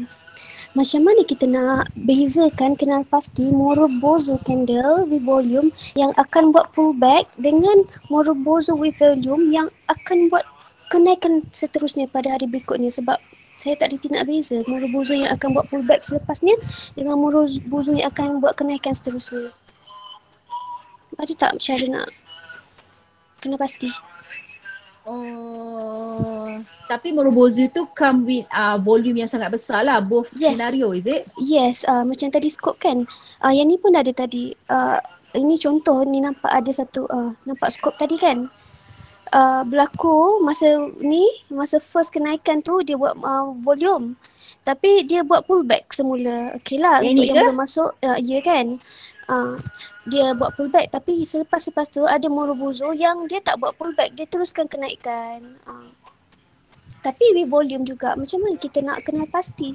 Macam mana kita nak bezakan kenal pasti Morobozo candle with volume yang akan buat pullback dengan Morobozo with volume yang akan buat kenaikan seterusnya pada hari berikutnya, sebab saya tak reti nak beza Morobozo yang akan buat pullback selepasnya dengan Morobozo yang akan buat kenaikan seterusnya. Ada tak cara nak kenal pasti? Tapi Morobozo tu come with volume yang sangat besar lah, both scenario, is it? Yes, macam tadi scope kan. Yang ni pun ada tadi. Ini contoh ni nampak ada satu, nampak scope tadi kan. Berlaku masa first kenaikan tu dia buat volume. Tapi dia buat pullback semula. Okey lah, yang untuk ni yang ke? belum masuk, ya kan. Dia buat pullback tapi selepas tu ada Morobozo yang dia tak buat pullback, dia teruskan kenaikan. Tapi with volume juga, macam mana kita nak kenal pasti?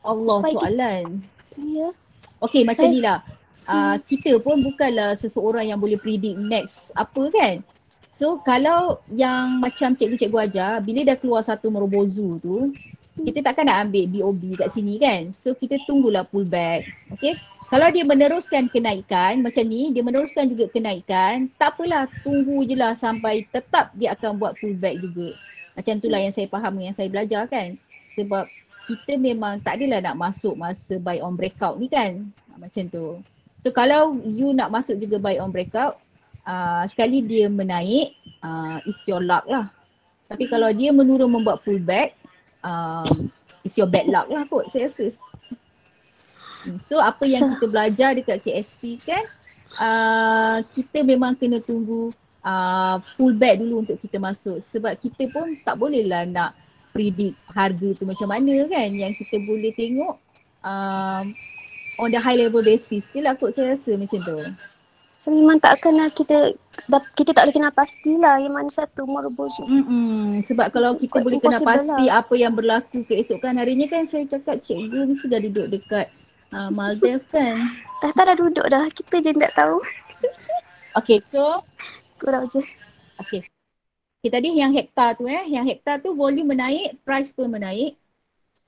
Allah, Supaya soalan. Ya. Okay, macam ni lah. Kita pun bukanlah seseorang yang boleh predict next apa kan. So kalau yang macam cikgu-cikgu ajar, bila dah keluar satu Morobozo tu, kita takkan nak ambil BOB kat sini kan. So kita tunggulah pullback. Okay. Kalau dia meneruskan kenaikan macam ni, dia meneruskan juga kenaikan, tak apalah, tunggu je lah sampai tetap dia akan buat pullback juga. Macam itulah yang saya faham, yang saya belajar kan. Sebab kita memang tak adalah nak masuk masa buy on breakout ni kan. Macam tu. So kalau you nak masuk juga buy on breakout, sekali dia menaik, it's your luck lah. Tapi kalau dia menurun membuat pullback, it's your bad luck lah kot saya rasa. So apa yang kita belajar dekat KSP kan, kita memang kena tunggu pullback dulu untuk kita masuk. Sebab kita pun tak bolehlah nak predict harga tu macam mana kan. Yang kita boleh tengok on the high level basis je lah kot saya rasa macam tu. So memang tak kena kita tak boleh kenal pastilah yang mana satu Morobozo. Sebab kalau kita boleh kenal pasti lah apa yang berlaku keesokan harinya kan, saya cakap cikgu mesti dah duduk dekat Maldives kan. Tak dah duduk dah, kita je tak tahu. Okay, so kurang je. Okay, tadi yang hektar tu volume menaik, price pun menaik.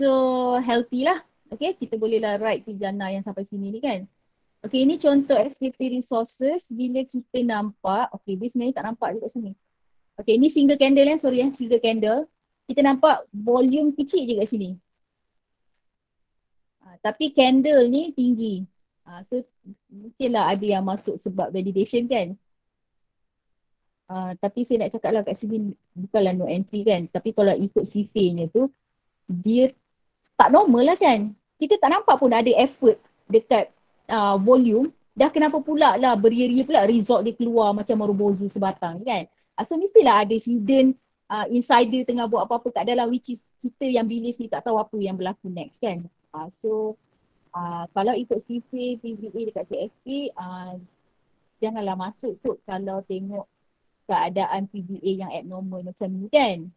So healthy lah. Okay, kita bolehlah ride Pijana yang sampai sini ni kan. Okay, ini contoh SPP resources bila kita nampak, okay dia sebenarnya tak nampak dekat sini. Okay, ini single candle single candle. Kita nampak volume kecil je kat sini. Tapi candle ni tinggi. So mungkinlah ada yang masuk sebab validation kan. Tapi saya nak cakap lah kat sini bukanlah no entry kan. Tapi kalau ikut CFA-nya tu, dia tak normal lah kan. Kita tak nampak pun ada effort dekat volume. Dah kenapa pula lah beria-ria pula result dia keluar macam Morobozo sebatang kan. So mestilah ada hidden insider tengah buat apa-apa kat dalam, which is kita yang bilis ni tak tahu apa yang berlaku next kan. So kalau ikut CFA, PVA dekat KSP, janganlah masuk tu kalau tengok keadaan PVA yang abnormal macam ni kan.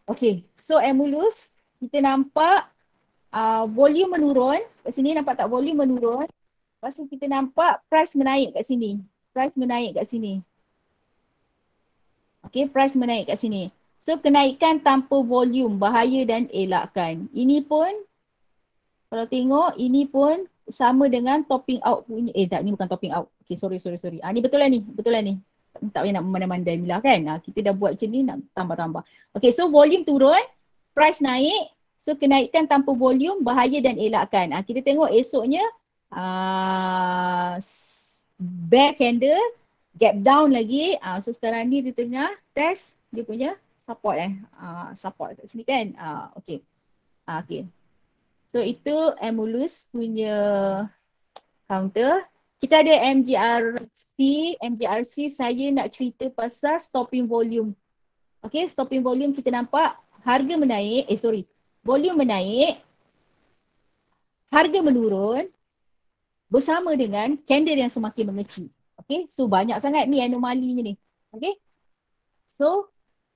Okay, so Emulus kita nampak volume menurun. Kat sini nampak tak volume menurun. Lepas tu kita nampak price menaik kat sini. Okay, price menaik kat sini. So kenaikan tanpa volume, bahaya dan elakkan. Ini pun kalau tengok, ini pun sama dengan topping out punya. Tak, ni bukan topping out. Okay, sorry. Ni betul lah ni. Tak payah nak memandai-mandai Mila kan. Kita dah buat macam ni, nak tambah-tambah. Okay, so volume turun, price naik. So kenaikan tanpa volume, bahaya dan elakkan. Kita tengok esoknya, bear candle, gap down lagi. So sekarang ni di tengah test dia punya support support kat sini kan. Okay. So itu Emulus punya counter. Kita ada MGRC saya nak cerita pasal stopping volume. Okay, stopping volume kita nampak harga menaik, volume menaik, harga menurun, bersama dengan candle yang semakin mengecil. Okay, so banyak sangat ni anomalinya ni. Okay, so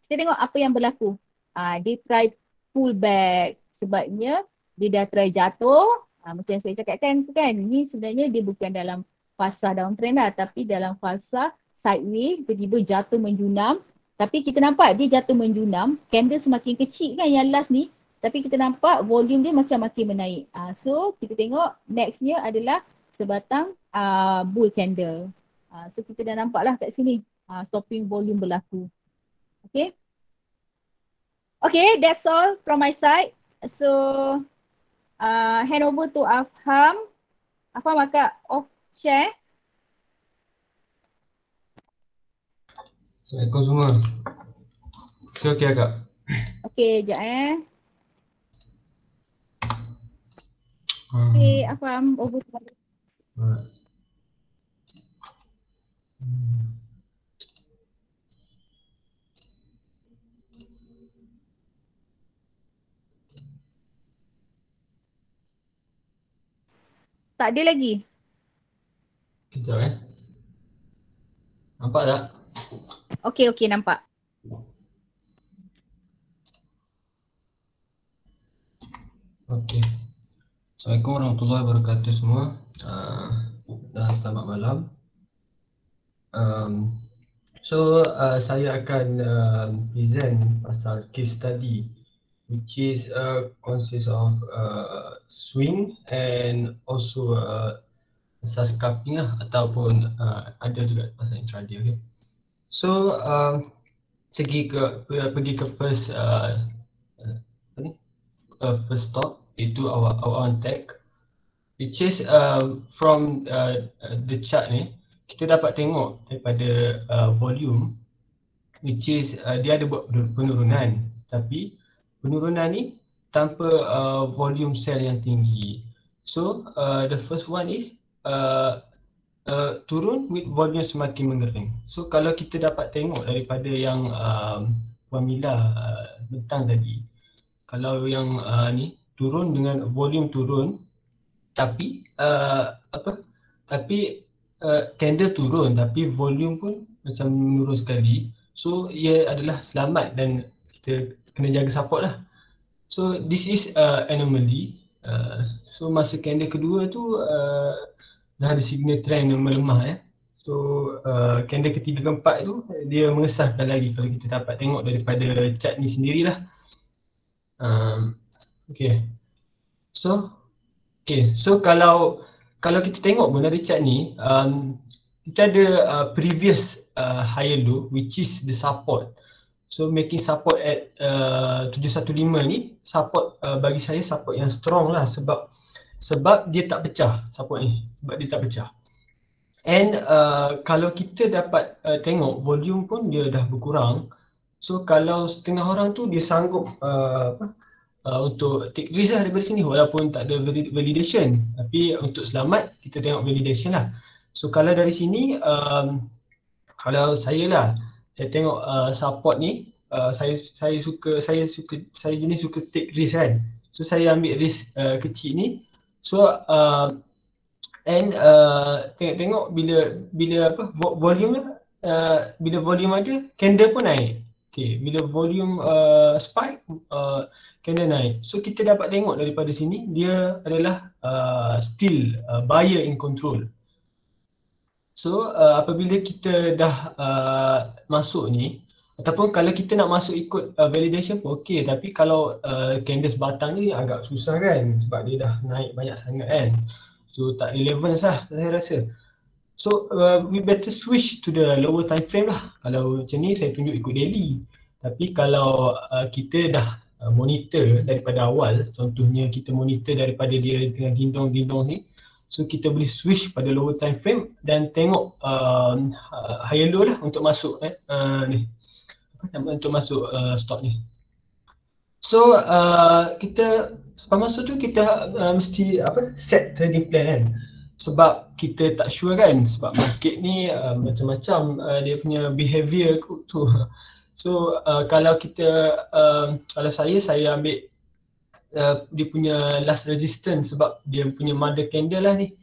kita tengok apa yang berlaku. Dia try pull back sebabnya dia dah try jatuh. Macam yang saya cakapkan tu kan, ni sebenarnya dia bukan dalam fasa downtrend lah, tapi dalam fasa sideways, tiba-tiba jatuh menjunam. Tapi kita nampak dia jatuh menjunam, candle semakin kecil kan yang last ni, tapi kita nampak volume dia macam makin menaik. So kita tengok nextnya adalah sebatang bull candle. So kita dah nampak lah kat sini stopping volume berlaku. Okay. Okay, that's all from my side. So hand over to Afham. Afham agak off share. Assalamualaikum semua. Okey Kak. Okay, sekejap Okay, Afham, over to you. Alright. Tak ada lagi. Kejap Nampak tak? Okay, nampak. Okey. Assalamualaikum warahmatullahi wabarakatuh semua. Dah selamat malam. Saya akan present pasal case study which is consists of swing and also scalping lah, ataupun ada juga pasal intraday. Okay. So pergi ke first first stop, itu our on tag, which is from the chart ni kita dapat tengok daripada volume, which is dia ada buat penurunan, tapi penurunan ni tanpa volume sell yang tinggi. So the first one is turun with volume semakin mengering. So kalau kita dapat tengok daripada yang formula bentang tadi, kalau yang ni turun dengan volume turun, tapi candle turun tapi volume pun macam menurun sekali. So ia adalah selamat dan kita kena jaga support lah. So this is anomaly. So masa candle kedua tu dah ada signal trend yang melemah. So candle ketiga keempat tu dia mengesahkan lagi kalau kita dapat tengok daripada chart ni sendirilah. Okay. So kalau kita tengok pun dari chart ni, kita ada previous higher low which is the support. So making support at 715 ni support, bagi saya support yang strong lah, sebab dia tak pecah support ni, And kalau kita dapat tengok volume pun dia dah berkurang. So kalau setengah orang tu dia sanggup untuk take risk lah daripada sini walaupun tak ada validation, tapi untuk selamat kita tengok validation lah. So kalau dari sini kalau saya tengok support ni, saya jenis suka take risk kan. So saya ambil risk kecil ni. So tengok bila volume bila volume ada, candle pun naik. Okay, bila volume spike, candle naik. So kita dapat tengok daripada sini dia adalah still buyer in control. So apabila kita dah masuk ni, ataupun kalau kita nak masuk ikut validation pun okey, tapi kalau candle sebatang ni agak susah kan, sebab dia dah naik banyak sangat kan. So tak relevant lah saya rasa. So we better switch to the lower time frame lah. Kalau macam ni saya tunjuk ikut daily. Tapi kalau kita dah monitor daripada awal, contohnya kita monitor daripada dia tengah gindong-gindong ni, so kita boleh switch pada lower time frame dan tengok higher low lah untuk masuk ni. Untuk masuk stock ni. So kita sebab masuk tu kita mesti set trading plan kan. Sebab kita tak sure kan, sebab market ni macam-macam dia punya behavior tu. So kalau kita kalau saya ambil dia punya last resistance sebab dia punya mother candle lah ni.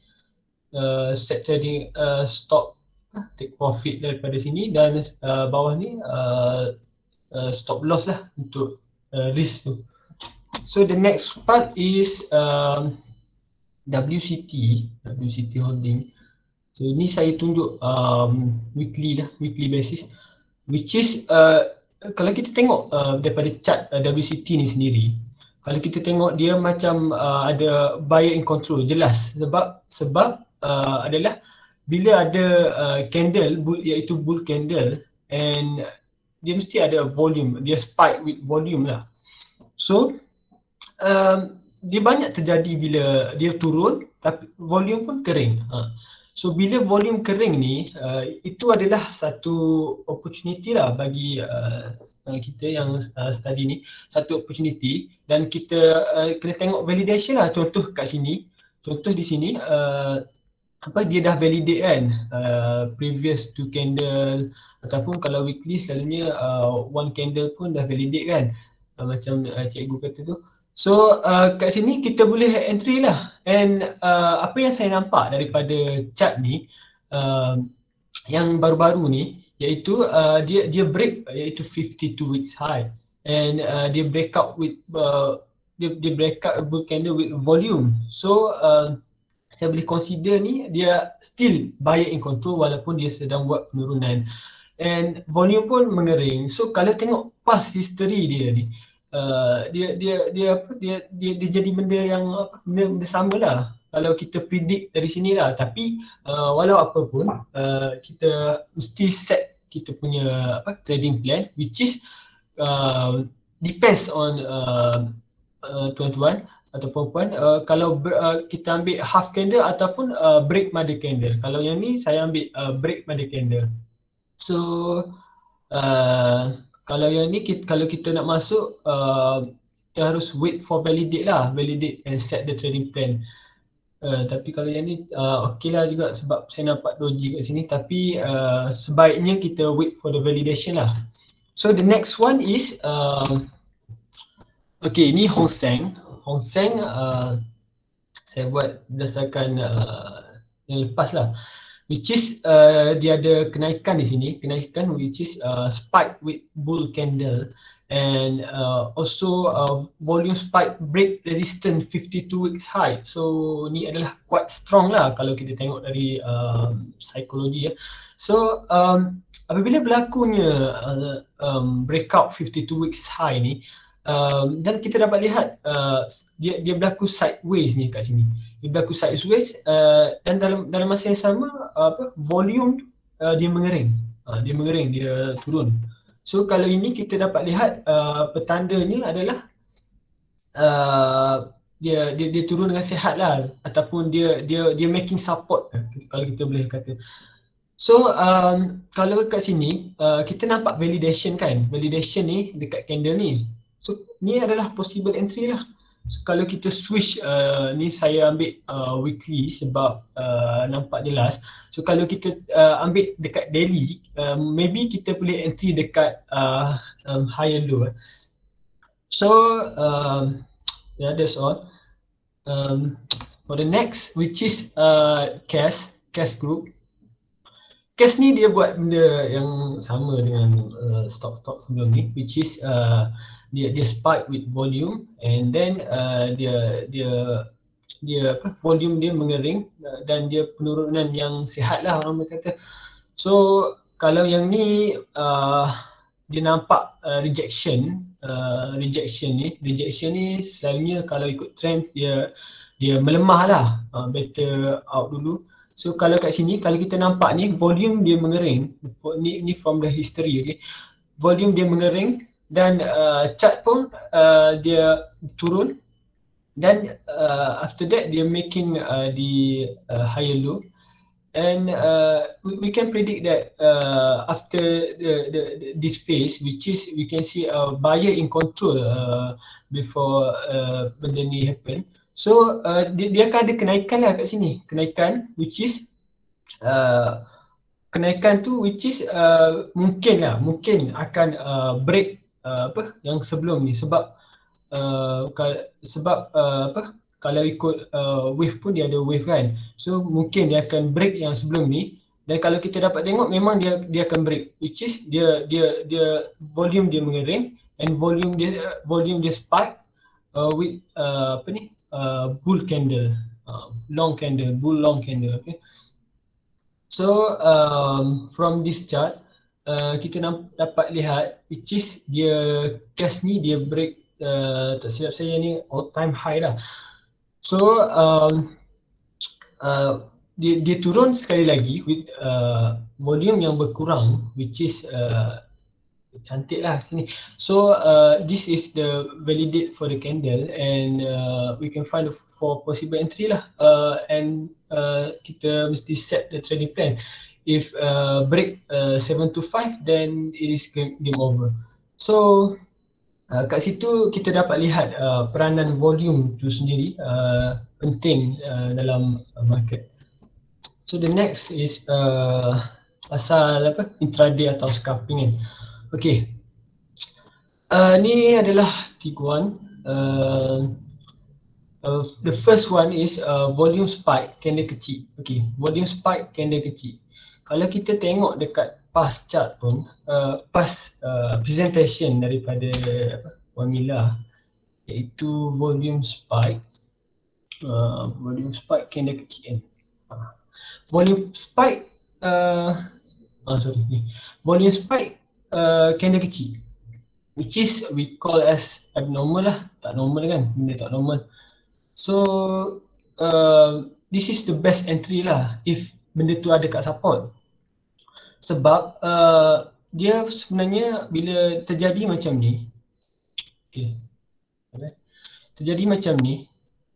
set trading stop take profit daripada sini, dan bawah ni stop loss lah untuk risk tu. So the next part is WCT holding. So ni saya tunjuk weekly basis, which is kalau kita tengok daripada chart WCT ni sendiri, kalau kita tengok dia macam ada buyer in control, jelas sebab adalah bila ada candle iaitu bull candle, and dia mesti ada volume, dia spike with volume lah. So dia banyak terjadi bila dia turun tapi volume pun kering. So bila volume kering ni, itu adalah satu opportunity lah bagi kita yang study ni, satu opportunity, dan kita kena tengok validation lah. Contoh kat sini, contoh di sini dia dah validate kan previous 2 candle, ataupun kalau weekly selalunya 1 candle pun dah validate kan, macam cikgu kata tu. So kat sini kita boleh entry lah, and apa yang saya nampak daripada chart ni yang baru-baru ni, iaitu dia break iaitu 52 weeks high, and dia break out with dia break out bull candle with volume. So saya boleh consider ni dia still buyer in control walaupun dia sedang buat penurunan, and volume pun mengering. So kalau tengok past history dia ni, dia jadi benda yang benda sama lah kalau kita predict dari sini lah. Tapi walau apa pun kita mesti set kita punya trading plan, which is depends on tuan-tuan ataupun puan, kalau kita ambil half candle ataupun break mother candle. Kalau yang ni saya ambil break mother candle. So kalau yang ni kalau kita nak masuk, kita harus wait for validate lah, validate and set the trading plan. Tapi kalau yang ni okey lah juga sebab saya nampak doji kat sini, tapi sebaiknya kita wait for the validation lah. So the next one is okay, ni Hong Seng. Hong Seng saya buat berdasarkan yang lepas lah, which is dia ada kenaikan di sini, kenaikan which is spike with bull candle, and also volume spike break resistance 52 weeks high. So ni adalah quite strong lah kalau kita tengok dari psikologi ya. So apabila berlakunya breakout 52 weeks high ni, dan kita dapat lihat dia berlaku sideways ni kat sini. Dia berlaku sideways dan dalam masa yang sama volume dia mengering. Dia mengering, dia turun. So kalau ini kita dapat lihat petandanya adalah dia turun dengan sihat lah, ataupun dia making support kalau kita boleh kata. So kalau kat sini kita nampak validation kan, validation ni dekat candle ni. So ni adalah possible entry lah. So, kalau kita switch, ni saya ambil weekly sebab nampak jelas. So kalau kita ambil dekat daily, maybe kita boleh entry dekat higher low. So yeah, that's all. For the next, which is CAS group. CAS ni dia buat benda yang sama dengan stock sebelum ni, which is dia spike with volume, and then dia volume dia mengering dan dia penurunan yang sihat lah orang kata. So kalau yang ni dia nampak rejection ni selalunya kalau ikut trend dia melemah lah, better out dulu. So kalau kat sini, kalau kita nampak ni volume dia mengering, ni from the history, okay, volume dia mengering, dan chart pun dia turun, dan after that dia making the higher low, and we can predict that after this phase, which is we can see a buyer in control before benda ni happen. So dia akan ada kenaikan lah kat sini, kenaikan which is kenaikan tu which is mungkin akan break yang sebelum ni, sebab kalau ikut wave pun dia ada wave kan. So mungkin dia akan break yang sebelum ni, dan kalau kita dapat tengok memang dia akan break, which is dia volume dia mengering and volume dia spike with bull candle, long candle, bull long candle. Okay. So from this chart kita dapat lihat which is dia cash ni dia break tak silap saya ni all time high lah. So dia turun sekali lagi with volume yang berkurang, which is cantik lah sini. So this is the validate for the candle, and we can find for possible entry lah, and kita mesti set the trading plan. If break 725, then it is game over. So kat situ kita dapat lihat peranan volume tu sendiri penting dalam market. So the next is pasal intraday atau scalping kan. Okay, ni adalah tiguan. The first one is volume spike candle kecil. Okay, volume spike candle kecil. Kalau kita tengok dekat past chart pun, past presentation daripada Wan Mila, iaitu volume spike candle kecil kan. Volume spike volume spike candle kecil, which is we call as abnormal lah, tak normal kan, benda tak normal. So this is the best entry lah if benda tu ada kat support. Sebab dia sebenarnya bila terjadi macam ni, okay, terjadi macam ni,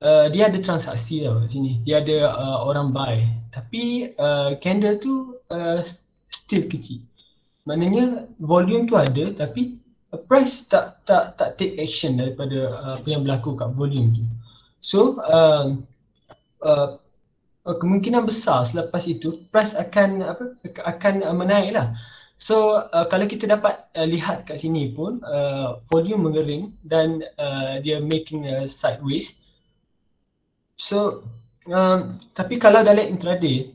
dia ada transaksi tau kat sini, dia ada orang buy, tapi candle tu still kecil. Maknanya volume tu ada tapi price tak take action daripada apa yang berlaku kat volume tu. So kemungkinan besar selepas itu price akan menaik lah. So kalau kita dapat lihat kat sini pun volume mengering dan dia making sideways. So tapi kalau dalam intraday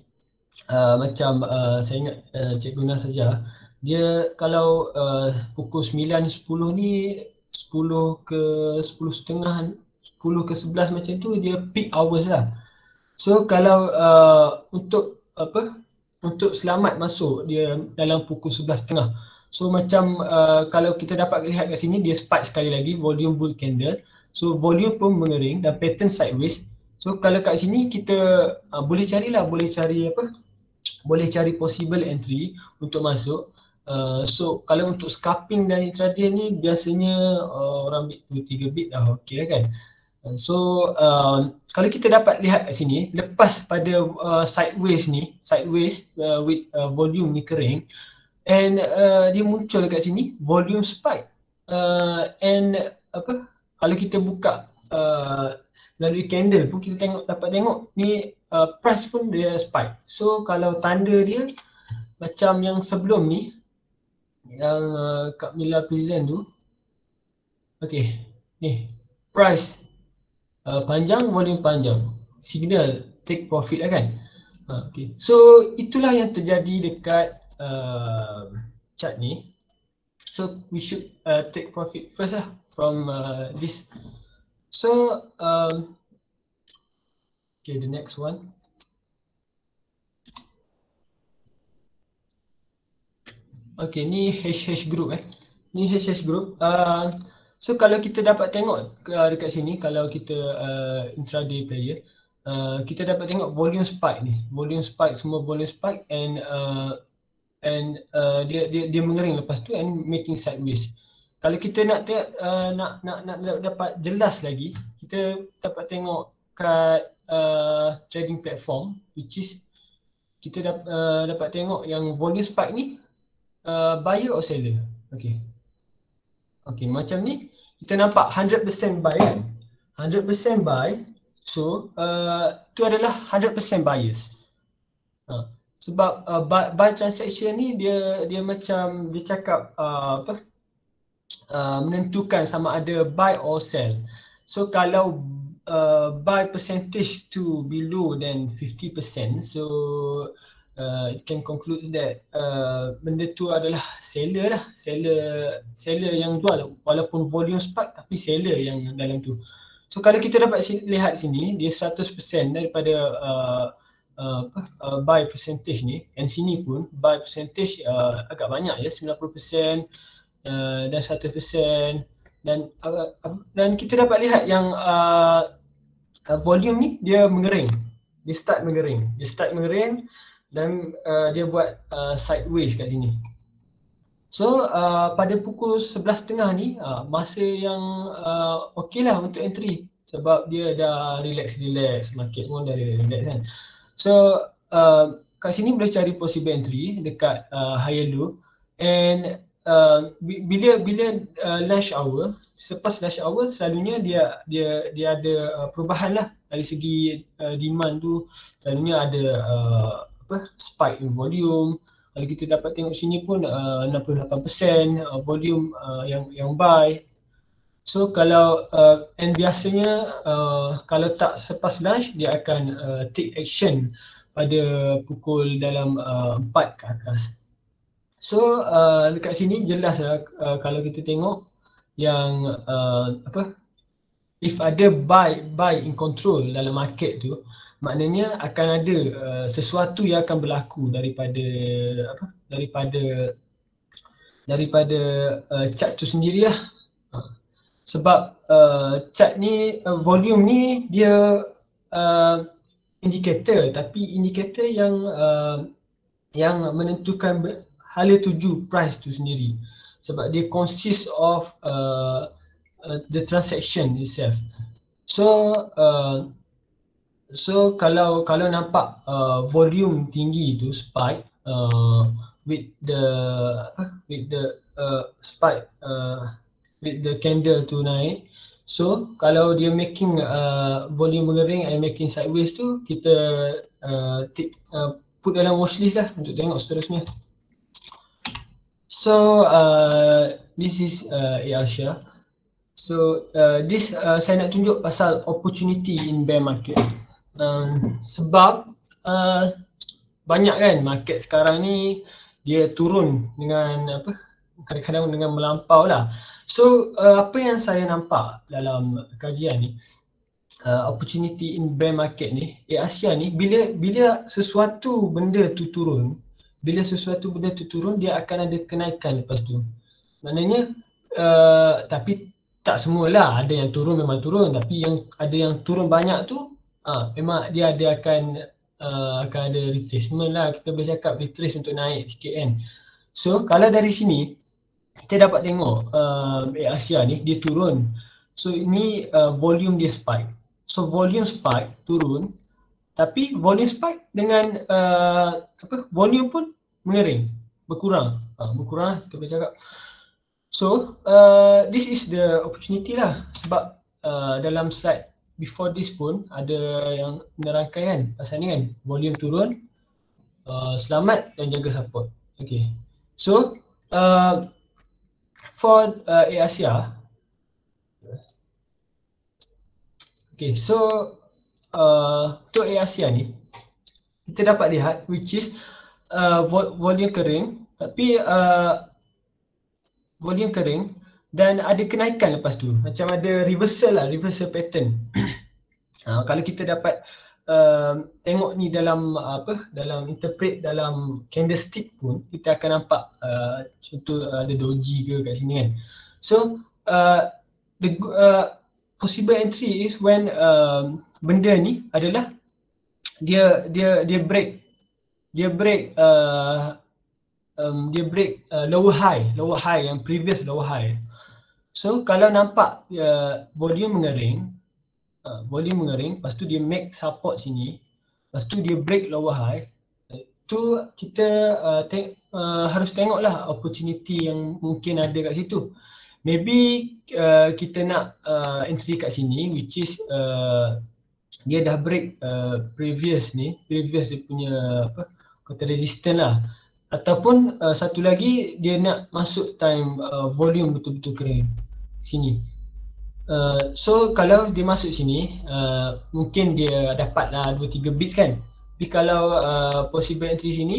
macam saya ingat Cikgu Guna saja, dia kalau pukul 9.10 ni 10 ke 10.30, 10 ke 11 macam tu dia peak hours lah. So kalau untuk selamat masuk dia dalam pukul 11.30. So macam kalau kita dapat lihat kat sini dia spike sekali lagi volume bull candle. So volume pun mengering dan pattern sideways. So kalau kat sini kita boleh cari possible entry untuk masuk. So kalau untuk scalping dan intraday ni biasanya orang ambil 2-3 bit dah okey lah kan. So kalau kita dapat lihat kat sini lepas pada sideways with volume ni kering, and dia muncul kat sini volume spike, and kalau kita buka melalui candle pun kita dapat tengok ni price pun dia spike. So kalau tanda dia macam yang sebelum ni yang Kak Mila present tu, okay, ni price panjang, volume panjang, signal take profit lah kan. Okay. So itulah yang terjadi dekat chart ni. So we should take profit first lah from this. So okay, the next one. Okay, ni HH group Ni HH group. So kalau kita dapat tengok dekat sini, kalau kita intraday player, kita dapat tengok volume spike ni. Volume spike, semua volume spike, and dia mengering lepas tu and making sideways. Kalau kita nak dapat jelas lagi, kita dapat tengok kat trading platform, which is kita dapat tengok yang volume spike ni buyer or seller. Okay. Okay, macam ni kita nampak 100% buy kan. 100% buy. So tu adalah 100% buyers. Sebab buy transaction ni dia macam dia cakap menentukan sama ada buy or sell. So kalau buy percentage to below than 50%, so it can conclude that benda tu adalah seller lah, seller yang jual, walaupun volume spike tapi seller yang dalam tu. So kalau kita dapat lihat sini, dia 100% daripada buy percentage ni, and sini pun buy percentage agak banyak ya, 90% dan 100%, dan kita dapat lihat yang volume ni dia mengering, dia start mengering dan dia buat sideways kat sini. So pada pukul 11.30 ni masa yang okey lah untuk entry, sebab dia dah relax, market pun dah relax kan. So kat sini boleh cari possible entry dekat higher low, and bila lunch hour, selepas lunch hour selalunya dia ada perubahan lah dari segi demand tu, selalunya ada spike in volume. Kalau kita dapat tengok sini pun 68% volume yang buy. So kalau and biasanya kalau tak selepas lunch, dia akan take action pada pukul dalam 4 ke atas. So dekat sini jelas lah kalau kita tengok yang if ada buy in control dalam market tu, maknanya akan ada sesuatu yang akan berlaku daripada chart tu sendirilah. Sebab chart ni, volume ni dia indikator, tapi indikator yang menentukan hala tuju price tu sendiri, sebab dia consist of the transaction itself. So kalau nampak volume tinggi tu spike with the candle tu naik, so kalau dia making volume mengering and making sideways tu, kita put dalam watchlist lah untuk tengok seterusnya. So this is Asia. So this saya nak tunjuk pasal opportunity in bear market. Sebab banyak kan market sekarang ni dia turun dengan kadang-kadang dengan melampau lah. So apa yang saya nampak dalam kajian ni, opportunity in bear market ni, Asia ni, bila sesuatu benda tu turun, dia akan ada kenaikan lepas tu. Maknanya tapi tak semualah, ada yang turun memang turun, tapi ada yang turun banyak tu memang dia akan ada retracement lah, kita boleh cakap retrace untuk naik sikit kan. So kalau dari sini kita dapat tengok Asia ni dia turun, so ini volume dia spike. So volume spike turun, tapi volume spike dengan volume pun mengering, berkurang, kita boleh cakap. So this is the opportunity lah, sebab dalam slide before this pun ada yang menerangkan kan pasal ni kan, volume turun, selamat dan jaga support. Okay, so for Asia, okay, so untuk Asia ni kita dapat lihat which is volume kering, tapi volume kering dan ada kenaikan lepas tu, macam ada reversal pattern. Kalau kita dapat tengok ni dalam interpret dalam candlestick pun, kita akan nampak contoh ada doji ke kat sini kan. So the possible entry is when benda ni adalah dia break lower high yang previous lower high. So kalau nampak volume mengering, lepas tu dia make support sini, lepas tu dia break lower high, tu kita harus tengoklah opportunity yang mungkin ada kat situ. Maybe kita nak entry kat sini, which is dia dah break previous dia punya kata resistance lah. Ataupun satu lagi dia nak masuk time volume betul-betul kering sini. So kalau dia masuk sini, mungkin dia dapatlah 2-3 bit kan. Tapi kalau possible entry sini,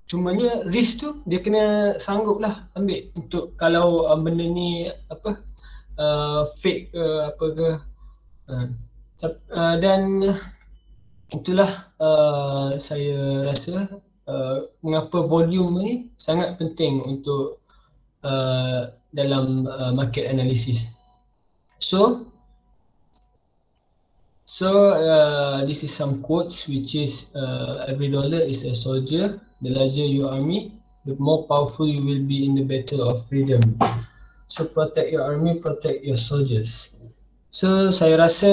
cumanya risk tu dia kena sanggup lah ambil untuk kalau benda ni apa fake ke apa ke. Dan itulah saya rasa mengapa volume ni sangat penting untuk dalam market analysis. So this is some quotes which is every dollar is a soldier. The larger your army, the more powerful you will be in the battle of freedom. So protect your army, protect your soldiers. So saya rasa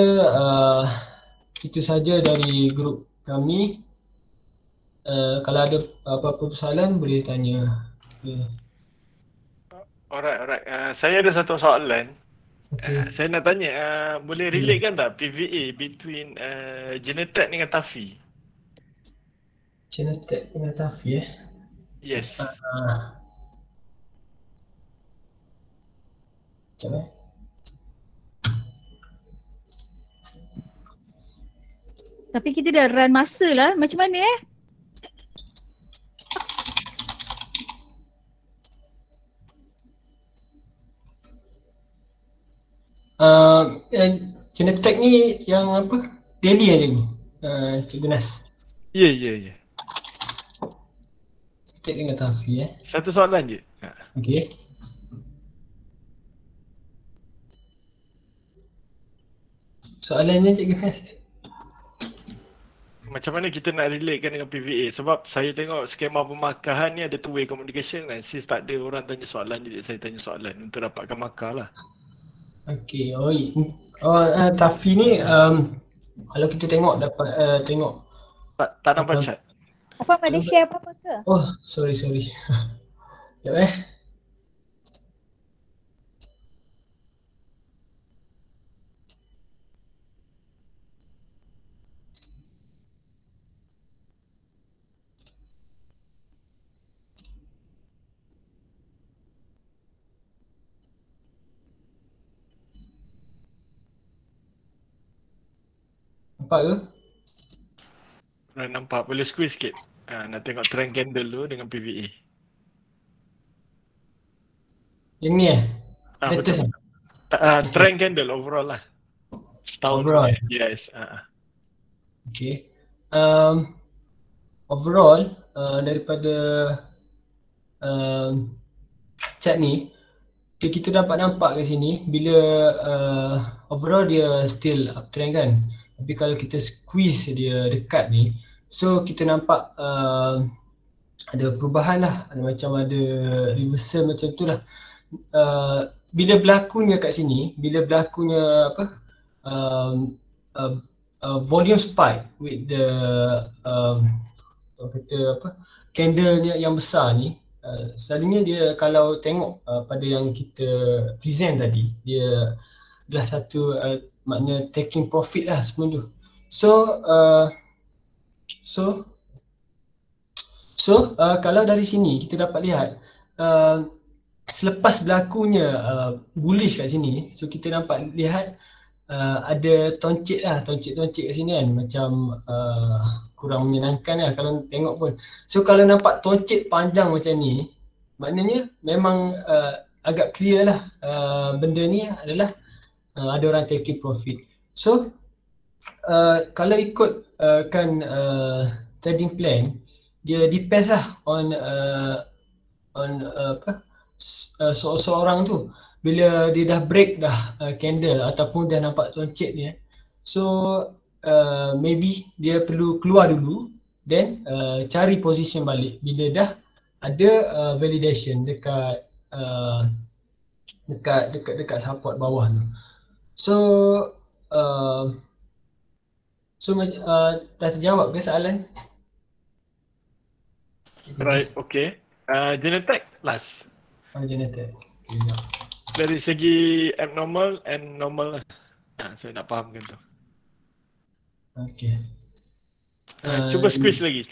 itu saja dari grup kami. Kalau ada apa-apa soalan boleh tanya. Alright. Saya ada satu soalan. Okay. Saya nak tanya, boleh relate kan tak PVA between Genetech dengan Tafi? Genetech dengan Tafi Yes. Macam Tapi kita dah run masa lah. Macam mana Genetech ni yang apa? Daily aja ni. Cikgu Nas. Ya. Genetech dengan Tafi Satu soalan je. Okay. Soalannya Cikgu Nas. Macam mana kita nak relatekan dengan PVA? Sebab saya tengok skema pemakahan ni ada two-way communication dan since tak ada orang tanya soalan, jadi saya tanya soalan untuk dapatkan markah lah. Okay, Tafi ni kalau kita tengok dapat tengok Tak nampak chat. Apa ada share apa-apa ke? Oh, sorry. Sekejap nampak ke? Nampak, boleh squeeze sikit. Nak tengok trend candle tu dengan PVA. Yang ni Betul. Latest Trend candle overall lah. Setahun. Overall. Yes. Okay. Overall daripada chart ni kita dapat nampak kat sini bila overall dia still uptrend kan. Tapi kalau kita squeeze dia dekat ni, so kita nampak ada perubahan lah, ada reversal macam tu lah. Bila berlakunya kat sini, volume spike with the candle yang besar ni, selalunya dia kalau tengok pada yang kita present tadi, dia adalah satu makna taking profit lah semua tu. So kalau dari sini kita dapat lihat selepas berlakunya bullish kat sini, so kita dapat lihat ada toncit kat sini kan, macam kurang menyenangkan lah kalau tengok pun. So kalau nampak toncit panjang macam ni, maknanya memang agak clear lah benda ni adalah ada orang taking profit. So kalau ikut trading plan, dia depends lah on seorang tu. Bila dia dah break dah candle ataupun dah nampak toncit ni, so maybe dia perlu keluar dulu, then cari position balik bila dah ada validation dekat support bawah tu. So dah terjawab ke soalan? Right, okay. Genetech last. Genetech. Dari segi abnormal and normal lah. Saya nak fahamkan tu. Okay. Cuba squeeze lagi.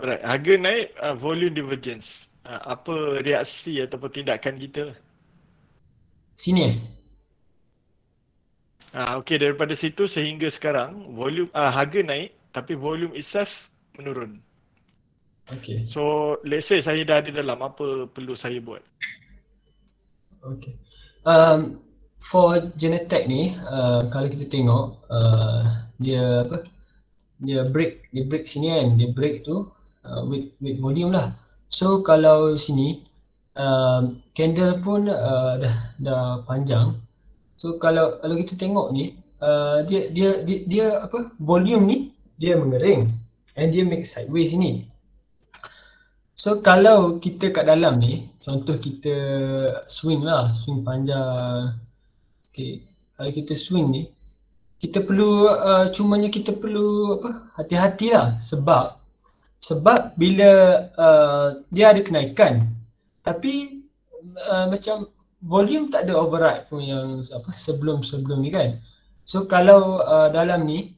Alright, harga naik, volume divergence. Apa reaksi ataupun tindakan kita? Sini Okey, daripada situ sehingga sekarang volume harga naik tapi volume itself menurun. Okay. So let's say saya dah ada dalam, apa perlu saya buat? Okay. For Genetech ni, kalau kita tengok dia apa? Dia break sini kan, dia break tu with volume lah. So kalau sini candle pun dah panjang. So kalau kita tengok ni dia apa? Volume ni dia mengering and dia make sideways ni. So kalau kita kat dalam ni, contoh kita swing panjang. Okay. Kalau kita swing ni, kita perlu cumanya kita perlu apa? Hati-hatilah sebab bila dia ada kenaikan tapi macam volume tak ada override pun yang apa sebelum ni kan. So kalau dalam ni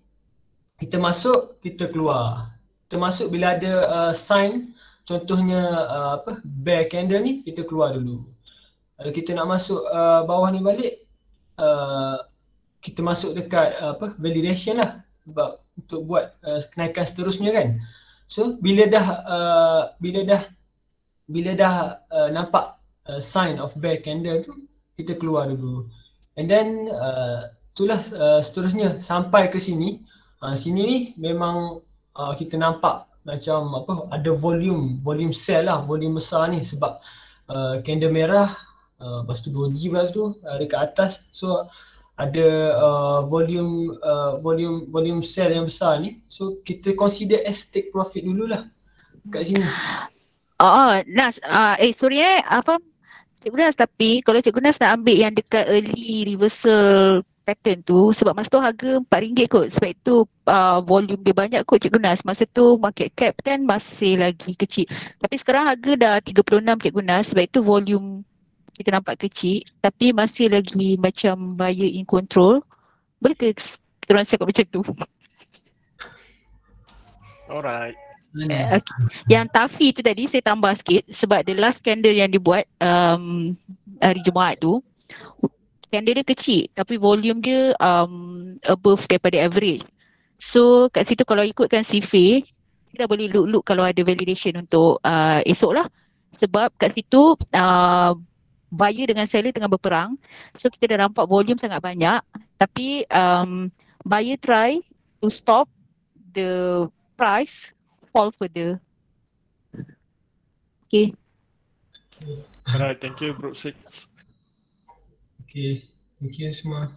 kita masuk, kita keluar. Kita masuk bila ada sign, contohnya apa bear candle ni, kita keluar dulu. Kalau kita nak masuk bawah ni balik, kita masuk dekat apa validation lah sebab untuk buat kenaikan seterusnya kan. So bila dah nampak sign of bear candle tu, kita keluar dulu. And then itulah seterusnya sampai ke sini. Sini ni memang kita nampak macam apa ada volume sell lah, volume besar ni sebab candle merah, lepas tu doji lepas tu dekat atas. So ada volume sell yang besar ni. So kita consider as take profit dululah kat sini. Nas, sorry apa Cikgu Nas, tapi kalau Cikgu Nas nak ambil yang dekat early reversal pattern tu, sebab masa tu harga RM4 kot, sebab itu volume dia banyak kot Cikgu Nas. Masa tu market cap kan masih lagi kecil, tapi sekarang harga dah 36 Cikgu Nas, sebab itu volume kita nampak kecil tapi masih lagi macam buyer in control. Boleh ke kita orang cakap macam tu? Alright. Okay. Yang Tafi tu tadi saya tambah sikit sebab the last candle yang dibuat hari Jumaat tu, candle dia kecil tapi volume dia above daripada average. So kat situ kalau ikutkan CFA, kita boleh look kalau ada validation untuk esok lah. Sebab kat situ buyer dengan seller tengah berperang. So kita dah nampak volume sangat banyak, tapi buyer try to stop the price fall further. Okay. Alright, thank you Group 6. Okay, thank you semua.